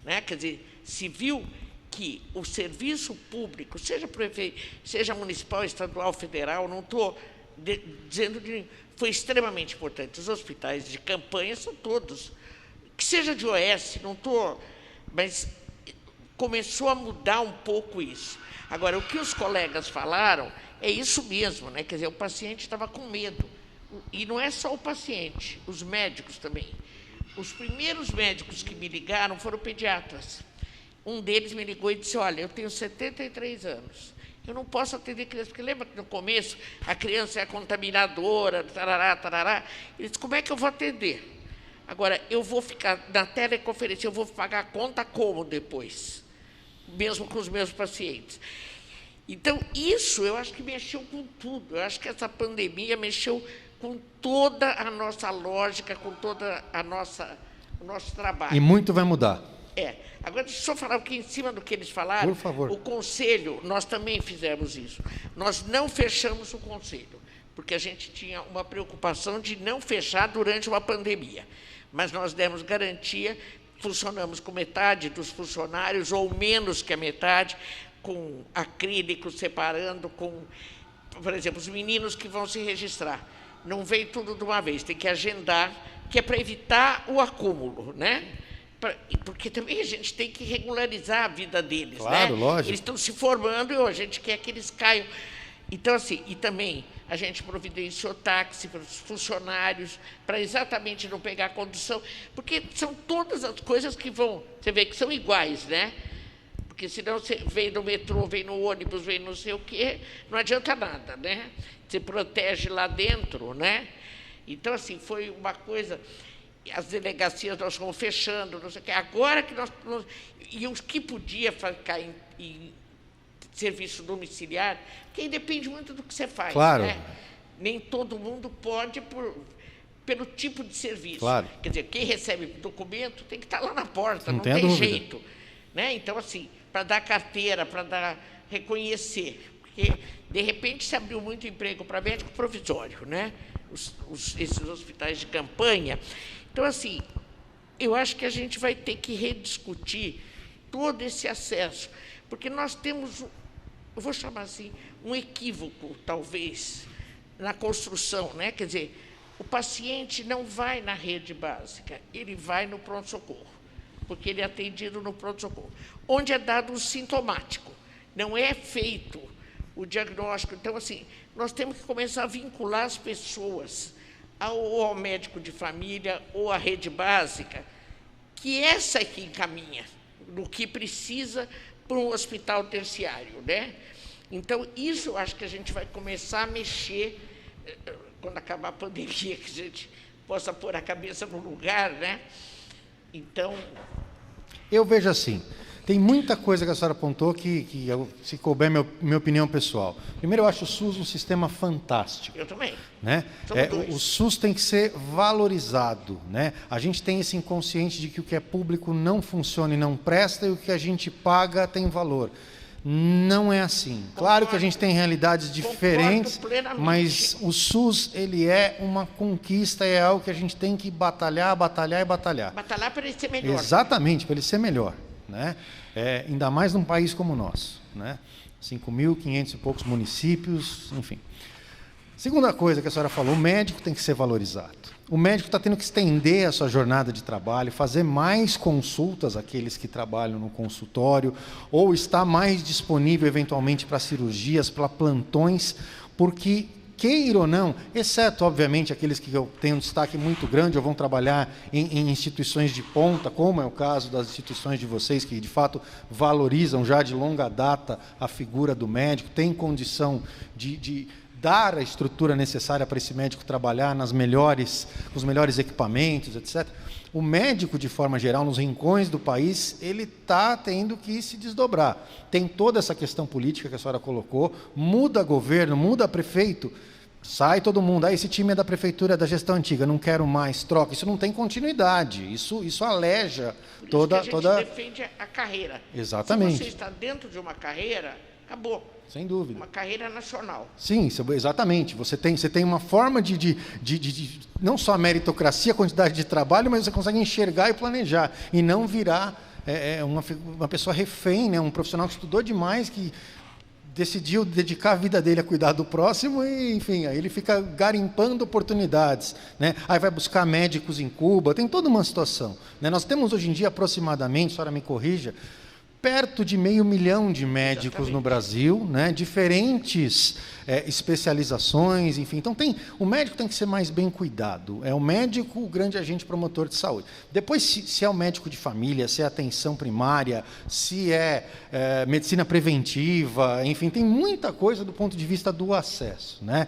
né? Quer dizer, se viu que o serviço público, seja prefeito, seja municipal, estadual, federal, não estou dizendo de... Foi extremamente importante. Os hospitais de campanha são todos. Que seja de OS, não estou... Mas começou a mudar um pouco isso. Agora, o que os colegas falaram é isso mesmo, né? Quer dizer, o paciente estava com medo. E não é só o paciente, os médicos também. Os primeiros médicos que me ligaram foram pediatras. Um deles me ligou e disse, olha, eu tenho 73 anos, eu não posso atender criança, porque lembra que no começo a criança é a contaminadora, tarará, tarará. Ele disse, como é que eu vou atender? Agora, eu vou ficar na teleconferência, eu vou pagar a conta como depois? Mesmo com os meus pacientes. Então, isso eu acho que mexeu com tudo. Eu acho que essa pandemia mexeu com toda a nossa lógica, com toda o nosso trabalho. E muito vai mudar. Agora, deixa eu só falar aqui em cima do que eles falaram. Por favor. O Conselho, nós também fizemos isso. Nós não fechamos o Conselho, porque a gente tinha uma preocupação de não fechar durante uma pandemia. Mas nós demos garantia, funcionamos com metade dos funcionários, ou menos que a metade, com acrílico separando, com, por exemplo, os meninos que vão se registrar. Não vem tudo de uma vez, tem que agendar, que é para evitar o acúmulo, né? Porque também a gente tem que regularizar a vida deles, claro, né? Lógico. Eles estão se formando e a gente quer que eles caiam. Então, assim, e também a gente providenciou táxi para os funcionários, para exatamente não pegar condução, porque são todas as coisas que vão, você vê que são iguais, né? Porque senão você vem no metrô, vem no ônibus, vem não sei o quê, não adianta nada, né? Você protege lá dentro, né? Então, assim, foi uma coisa... As delegacias nós fomos fechando, não sei o quê. Agora que nós... E os que podia ficar em serviço domiciliar, porque aí depende muito do que você faz. Claro. Né? Nem todo mundo pode pelo tipo de serviço. Claro. Quer dizer, quem recebe documento tem que estar lá na porta, não tem tem dúvida. jeito. Né? Então, assim, para dar carteira, para reconhecer. Porque, de repente, se abriu muito emprego para médico provisório, né? Esses hospitais de campanha. Então, assim, eu acho que a gente vai ter que rediscutir todo esse acesso, porque nós temos, eu vou chamar assim, um equívoco, talvez, na construção, né? Quer dizer, o paciente não vai na rede básica, ele vai no pronto-socorro, porque ele é atendido no pronto-socorro, onde é dado o sintomático, não é feito o diagnóstico. Então, assim, nós temos que começar a vincular as pessoas ou ao médico de família ou à rede básica, que essa é que encaminha no que precisa para um hospital terciário, né? Então, isso eu acho que a gente vai começar a mexer quando acabar a pandemia, que a gente possa pôr a cabeça no lugar, né? Então... Eu vejo assim, tem muita coisa que a senhora apontou que se couber minha opinião pessoal. Primeiro, eu acho o SUS um sistema fantástico. Eu também. Né? O SUS tem que ser valorizado. Né? A gente tem esse inconsciente de que o que é público não funciona e não presta, e o que a gente paga tem valor. Não é assim. Claro que a gente tem realidades diferentes, mas o SUS ele é uma conquista, é algo que a gente tem que batalhar, batalhar e batalhar. Batalhar para ele ser melhor. Exatamente, para ele ser melhor. Né? Ainda mais num país como o nosso. né? 5.500 e poucos municípios, enfim. Segunda coisa que a senhora falou, o médico tem que ser valorizado. O médico está tendo que estender a sua jornada de trabalho, fazer mais consultas àqueles que trabalham no consultório, ou estar mais disponível, eventualmente, para cirurgias, para plantões, porque, queira ou não, exceto, obviamente, aqueles que têm um destaque muito grande ou vão trabalhar em instituições de ponta, como é o caso das instituições de vocês, que, de fato, valorizam já de longa data a figura do médico, têm condição de dar a estrutura necessária para esse médico trabalhar com os melhores equipamentos, etc. O médico, de forma geral, nos rincões do país, ele está tendo que se desdobrar. Tem toda essa questão política que a senhora colocou, muda governo, muda prefeito, sai todo mundo, esse time é da prefeitura, da gestão antiga, não quero mais, troca. Isso não tem continuidade, isso aleja toda... Por isso que a gente defende a carreira. Exatamente. Se você está dentro de uma carreira, acabou. Sem dúvida. Uma carreira nacional. Sim, exatamente. Você tem uma forma de não só a meritocracia, a quantidade de trabalho, mas você consegue enxergar e planejar, e não virar uma pessoa refém, né? Um profissional que estudou demais, que decidiu dedicar a vida dele a cuidar do próximo e, enfim, aí ele fica garimpando oportunidades, né? Aí vai buscar médicos em Cuba, tem toda uma situação, né? Nós temos hoje em dia aproximadamente, a senhora me corrija, perto de 500 mil de médicos Exatamente. no Brasil, né? Diferentes especializações, enfim. Então, o médico tem que ser mais bem cuidado. É o médico o grande agente promotor de saúde. Depois, se é o médico de família, se é atenção primária, se é medicina preventiva, enfim, tem muita coisa do ponto de vista do acesso, né?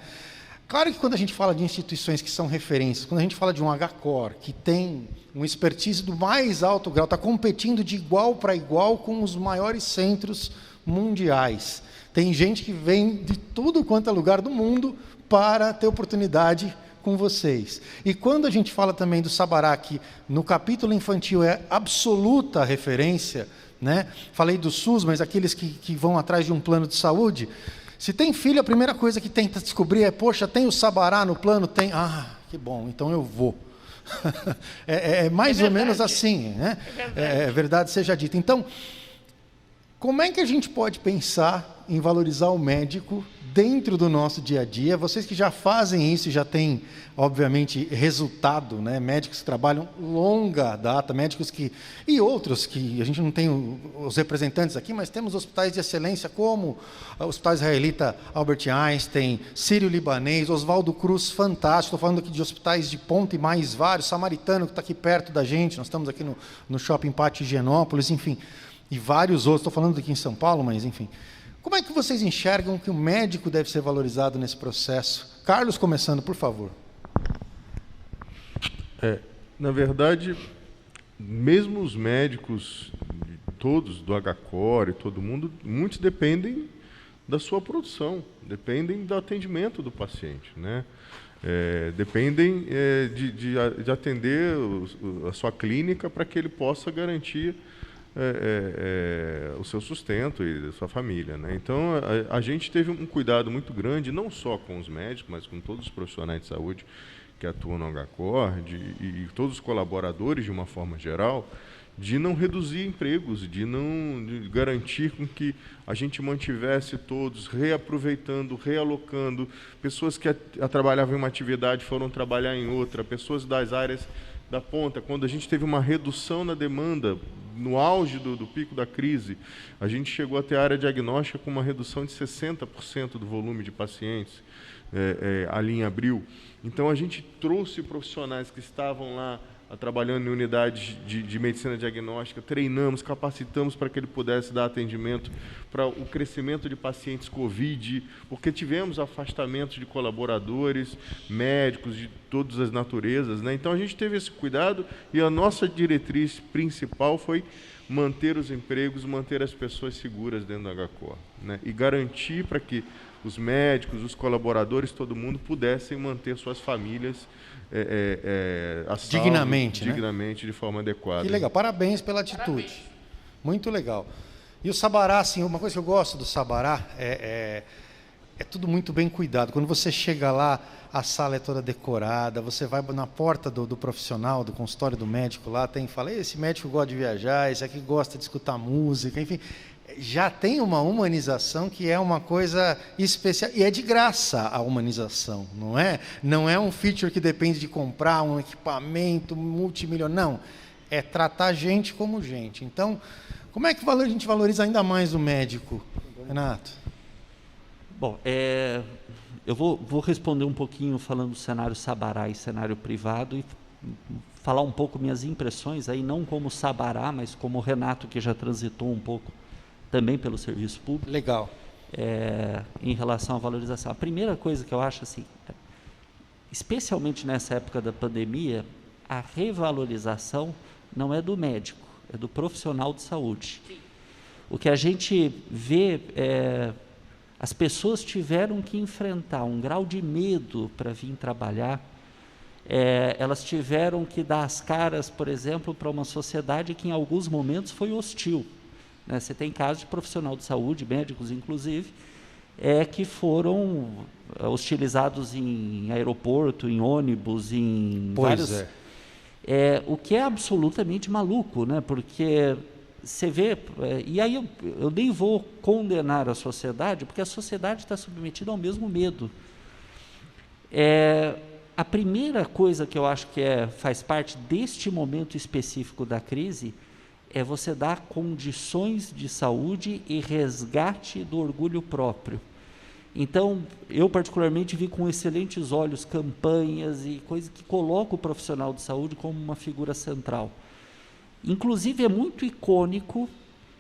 Claro que quando a gente fala de instituições que são referências, quando a gente fala de um HCOR, que tem um expertise do mais alto grau, está competindo de igual para igual com os maiores centros mundiais. Tem gente que vem de tudo quanto é lugar do mundo para ter oportunidade com vocês. E quando a gente fala também do Sabará, que no capítulo infantil é absoluta referência, né? Falei do SUS, mas aqueles que vão atrás de um plano de saúde... Se tem filho, a primeira coisa que tenta descobrir é, poxa, tem o Sabará no plano? Tem. Ah, que bom, então eu vou. É mais ou menos assim, né? É verdade seja dita. Então, como é que a gente pode pensar em valorizar o médico dentro do nosso dia a dia? Vocês que já fazem isso, já têm, obviamente, resultado, né? Médicos que trabalham longa data, médicos e outros que a gente não tem os representantes aqui, mas temos hospitais de excelência como o Hospital Israelita Albert Einstein, Sírio-Libanês, Oswaldo Cruz, fantástico. Estou falando aqui de hospitais de ponta e mais vários, Samaritano, que está aqui perto da gente, nós estamos aqui no Shopping Pátio Higienópolis, enfim, e vários outros. Estou falando aqui em São Paulo, mas enfim. Como é que vocês enxergam que o médico deve ser valorizado nesse processo? Carlos, começando, por favor. Na verdade, mesmo os médicos, todos do HCOR e todo mundo, muitos dependem da sua produção, dependem do atendimento do paciente, né? Dependem de atender a sua clínica para que ele possa garantir o seu sustento e da sua família, né? Então, a gente teve um cuidado muito grande, não só com os médicos, mas com todos os profissionais de saúde que atuam no HCOR e todos os colaboradores, de uma forma geral, de não reduzir empregos, de garantir com que a gente mantivesse todos reaproveitando, realocando, pessoas que trabalhavam em uma atividade foram trabalhar em outra, pessoas das áreas da ponta. Quando a gente teve uma redução na demanda, no auge do pico da crise, a gente chegou a ter a área diagnóstica com uma redução de 60% do volume de pacientes ali em abril. Então, a gente trouxe profissionais que estavam lá trabalhando em unidades de medicina diagnóstica, treinamos, capacitamos para que ele pudesse dar atendimento para o crescimento de pacientes COVID, porque tivemos afastamento de colaboradores, médicos de todas as naturezas, né? Então, a gente teve esse cuidado e a nossa diretriz principal foi manter os empregos, manter as pessoas seguras dentro do HCOR, né? E garantir para que os médicos, os colaboradores, todo mundo pudessem manter suas famílias a salvo, dignamente, né? De forma adequada. Que legal, parabéns pela atitude. Parabéns. Muito legal. E o Sabará, assim, uma coisa que eu gosto do Sabará é tudo muito bem cuidado. Quando você chega lá, a sala é toda decorada, você vai na porta do profissional, do consultório do médico lá, fala, esse médico gosta de viajar, esse aqui gosta de escutar música, enfim. Já tem uma humanização que é uma coisa especial. E é de graça a humanização, não é? Não é um feature que depende de comprar um equipamento multimilionário, não. É tratar a gente como gente. Então, como é que a gente valoriza ainda mais o médico, Renato? Bom, eu vou responder um pouquinho falando do cenário Sabará e cenário privado e falar um pouco minhas impressões, aí não como Sabará, mas como o Renato, que já transitou um pouco também pelo serviço público. Legal. Em relação à valorização. A primeira coisa que eu acho, assim, especialmente nessa época da pandemia, a revalorização não é do médico, é do profissional de saúde. Sim. O que a gente vê as pessoas tiveram que enfrentar um grau de medo para vir trabalhar. Elas tiveram que dar as caras, por exemplo, para uma sociedade que em alguns momentos foi hostil. Né? Você tem casos de profissional de saúde, médicos inclusive, que foram hostilizados em aeroporto, em ônibus, em vários... o que é absolutamente maluco, né? Porque você vê... e aí eu nem vou condenar a sociedade, porque a sociedade está submetida ao mesmo medo. A primeira coisa que eu acho que faz parte deste momento específico da crise é você dar condições de saúde e resgate do orgulho próprio. Então, eu particularmente vi com excelentes olhos campanhas e coisas que colocam o profissional de saúde como uma figura central. Inclusive, é muito icônico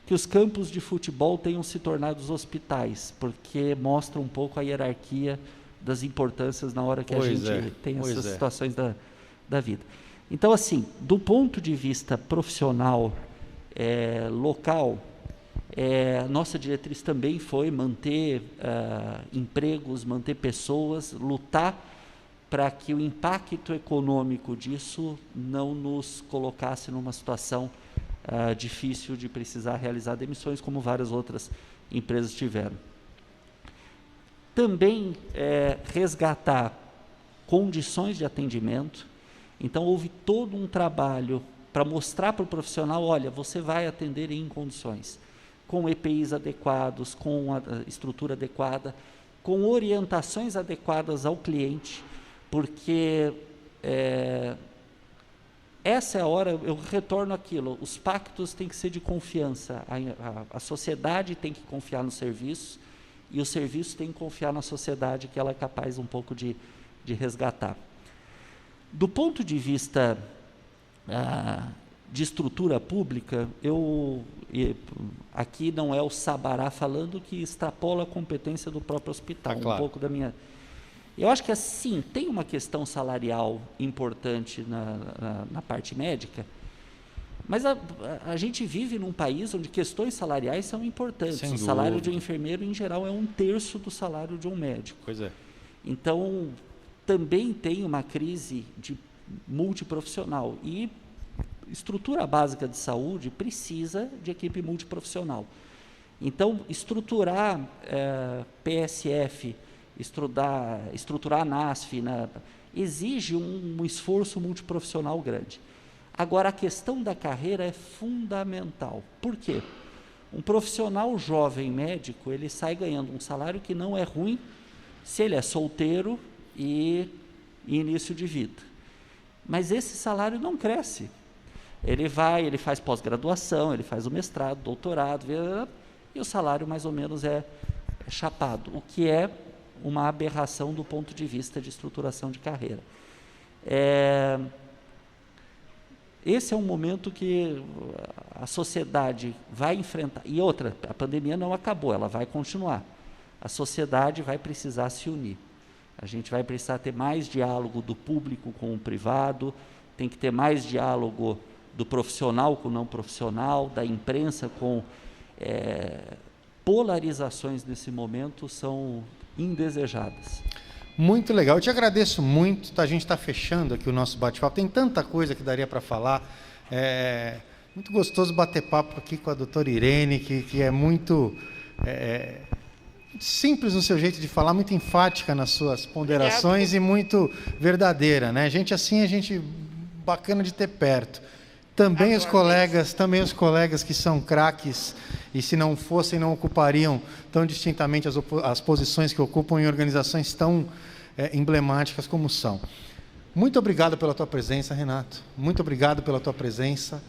que os campos de futebol tenham se tornado hospitais, porque mostra um pouco a hierarquia das importâncias na hora que a gente tem essas situações da vida. Então, assim, do ponto de vista profissional, local, nossa diretriz também foi manter empregos, manter pessoas, lutar para que o impacto econômico disso não nos colocasse numa situação difícil de precisar realizar demissões, como várias outras empresas tiveram. Também resgatar condições de atendimento. Então, houve todo um trabalho para mostrar para o profissional, olha, você vai atender em condições, com EPIs adequados, com a estrutura adequada, com orientações adequadas ao cliente, porque essa é a hora, eu retorno àquilo, os pactos têm que ser de confiança, a sociedade tem que confiar no serviço, e o serviço tem que confiar na sociedade, que ela é capaz um pouco de resgatar. Do ponto de vista de estrutura pública, aqui não é o Sabará falando, que extrapola a competência do próprio hospital, claro. Um pouco da minha... Eu acho que, assim, tem uma questão salarial importante na parte médica, mas a gente vive num país onde questões salariais são importantes. Sem o salário dúvida. de um enfermeiro, em geral, é 1/3 do salário de um médico. Pois é. Então, também tem uma crise de multiprofissional. E estrutura básica de saúde precisa de equipe multiprofissional. Então, estruturar PSF, estruturar a NASF, exige um esforço multiprofissional grande. Agora, a questão da carreira é fundamental. Por quê? Um profissional jovem médico, ele sai ganhando um salário que não é ruim se ele é solteiro e início de vida. Mas esse salário não cresce. Ele faz pós-graduação, ele faz o mestrado, doutorado, e o salário mais ou menos é chapado, o que é uma aberração do ponto de vista de estruturação de carreira. Esse é um momento que a sociedade vai enfrentar. E outra, a pandemia não acabou, ela vai continuar. A sociedade vai precisar se unir. A gente vai precisar ter mais diálogo do público com o privado, tem que ter mais diálogo do profissional com o não profissional, da imprensa com... polarizações nesse momento são indesejadas. Muito legal, eu te agradeço muito, a gente está fechando aqui o nosso bate-papo, tem tanta coisa que daria para falar, muito gostoso bater papo aqui com a doutora Irene, que é muito, muito simples no seu jeito de falar, muito enfática nas suas ponderações e muito verdadeira, né? Gente assim é gente bacana de ter perto. Também os colegas que são craques e se não fossem não ocupariam tão distintamente as posições que ocupam em organizações tão emblemáticas como são. Muito obrigado pela tua presença, Renato. Muito obrigado pela tua presença,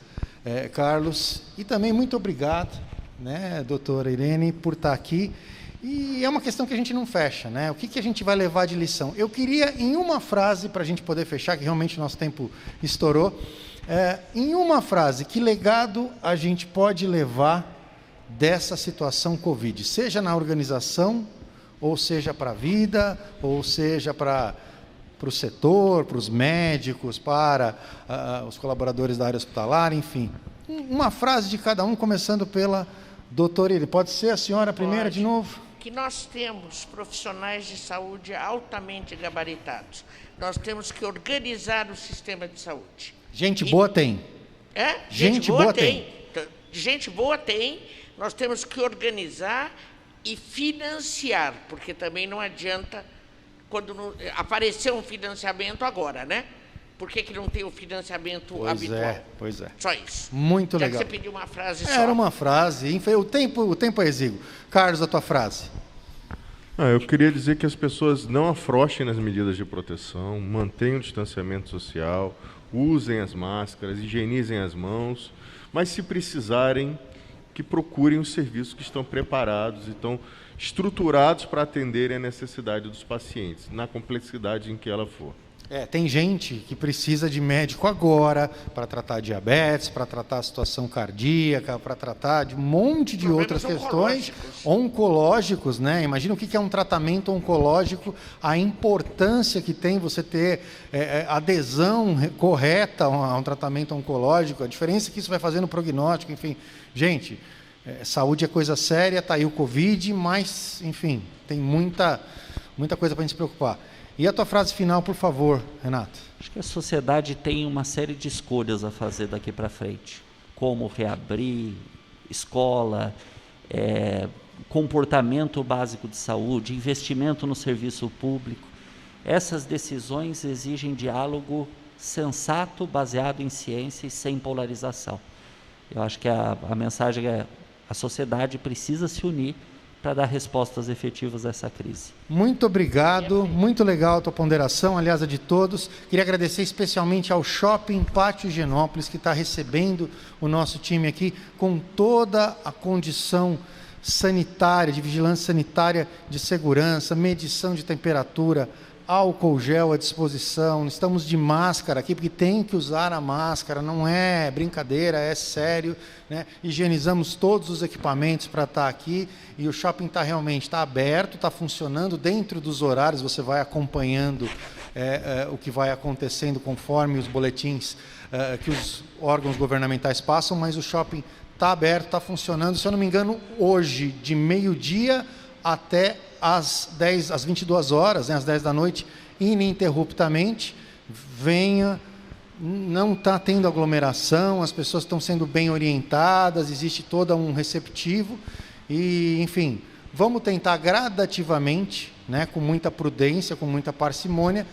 Carlos. E também muito obrigado, né, doutora Irene, por estar aqui. E é uma questão que a gente não fecha, né? O que a gente vai levar de lição? Eu queria, em uma frase, para a gente poder fechar, que realmente o nosso tempo estourou, em uma frase, que legado a gente pode levar dessa situação Covid? Seja na organização, ou seja para a vida, ou seja para o setor, para os médicos, para os colaboradores da área hospitalar, enfim. Uma frase de cada um, começando pela doutora Irene. Pode ser a senhora primeira de novo? Que nós temos profissionais de saúde altamente gabaritados. Nós temos que organizar o sistema de saúde. Gente boa tem. Gente boa tem. Gente boa tem. Nós temos que organizar e financiar, porque também não adianta quando aparecer um financiamento agora, né? Por que não tem o financiamento habitual? Pois é. Só isso. Muito legal. Já que você pediu uma frase só. Era uma frase. O tempo é exíguo. Carlos, a tua frase. Eu queria dizer que as pessoas não afrouxem nas medidas de proteção, mantenham o distanciamento social, usem as máscaras, higienizem as mãos, mas se precisarem, que procurem os serviços que estão preparados e estão estruturados para atenderem a necessidade dos pacientes, na complexidade em que ela for. Tem gente que precisa de médico agora para tratar diabetes, para tratar a situação cardíaca, para tratar de um monte de outras questões oncológicos, né? Imagina o que é um tratamento oncológico, a importância que tem você ter adesão correta a um tratamento oncológico, a diferença que isso vai fazer no prognóstico, enfim. Gente, saúde é coisa séria, está aí o Covid, mas, enfim, tem muita coisa para a gente se preocupar. E a tua frase final, por favor, Renato? Acho que a sociedade tem uma série de escolhas a fazer daqui para frente. Como reabrir, escola, comportamento básico de saúde, investimento no serviço público. Essas decisões exigem diálogo sensato, baseado em ciência e sem polarização. Eu acho que a mensagem é: a sociedade precisa se unir para dar respostas efetivas a essa crise. Muito obrigado, muito legal a tua ponderação, aliás, a de todos. Queria agradecer especialmente ao Shopping Pátio Higienópolis, que está recebendo o nosso time aqui com toda a condição sanitária, de vigilância sanitária, de segurança, medição de temperatura, álcool gel à disposição. Estamos de máscara aqui, porque tem que usar a máscara, não é brincadeira, é sério, né? Higienizamos todos os equipamentos para estar aqui, e o shopping está aberto, está funcionando dentro dos horários, você vai acompanhando o que vai acontecendo conforme os boletins que os órgãos governamentais passam, mas o shopping está aberto, está funcionando, se eu não me engano, hoje, de meio-dia até às 22 horas, né, às 10 da noite, ininterruptamente. Venha, não está tendo aglomeração, as pessoas estão sendo bem orientadas, existe todo um receptivo e, enfim, vamos tentar gradativamente, né, com muita prudência, com muita parcimônia,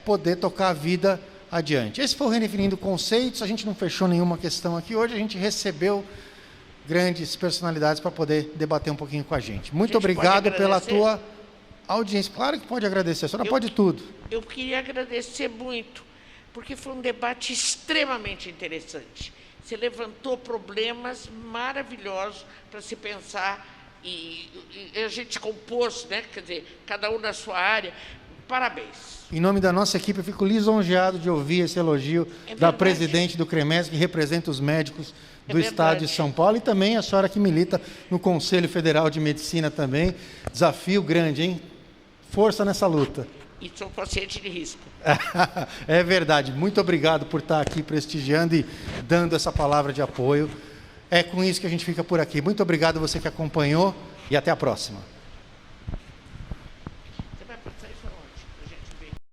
poder tocar a vida adiante. Esse foi o Redefinindo Conceitos. A gente não fechou nenhuma questão aqui hoje, a gente recebeu grandes personalidades para poder debater um pouquinho com a gente. Muito obrigado pela tua audiência. Claro que pode agradecer, a senhora pode tudo. Eu queria agradecer muito, porque foi um debate extremamente interessante. Você levantou problemas maravilhosos para se pensar e a gente compôs, né? Quer dizer, cada um na sua área. Parabéns. Em nome da nossa equipe, eu fico lisonjeado de ouvir esse elogio da presidente do CREMES, que representa os médicos do Estado de São Paulo, e também a senhora que milita no Conselho Federal de Medicina também. Desafio grande, hein? Força nessa luta. E sou paciente de risco. É verdade. Muito obrigado por estar aqui prestigiando e dando essa palavra de apoio. É com isso que a gente fica por aqui. Muito obrigado a você que acompanhou e até a próxima.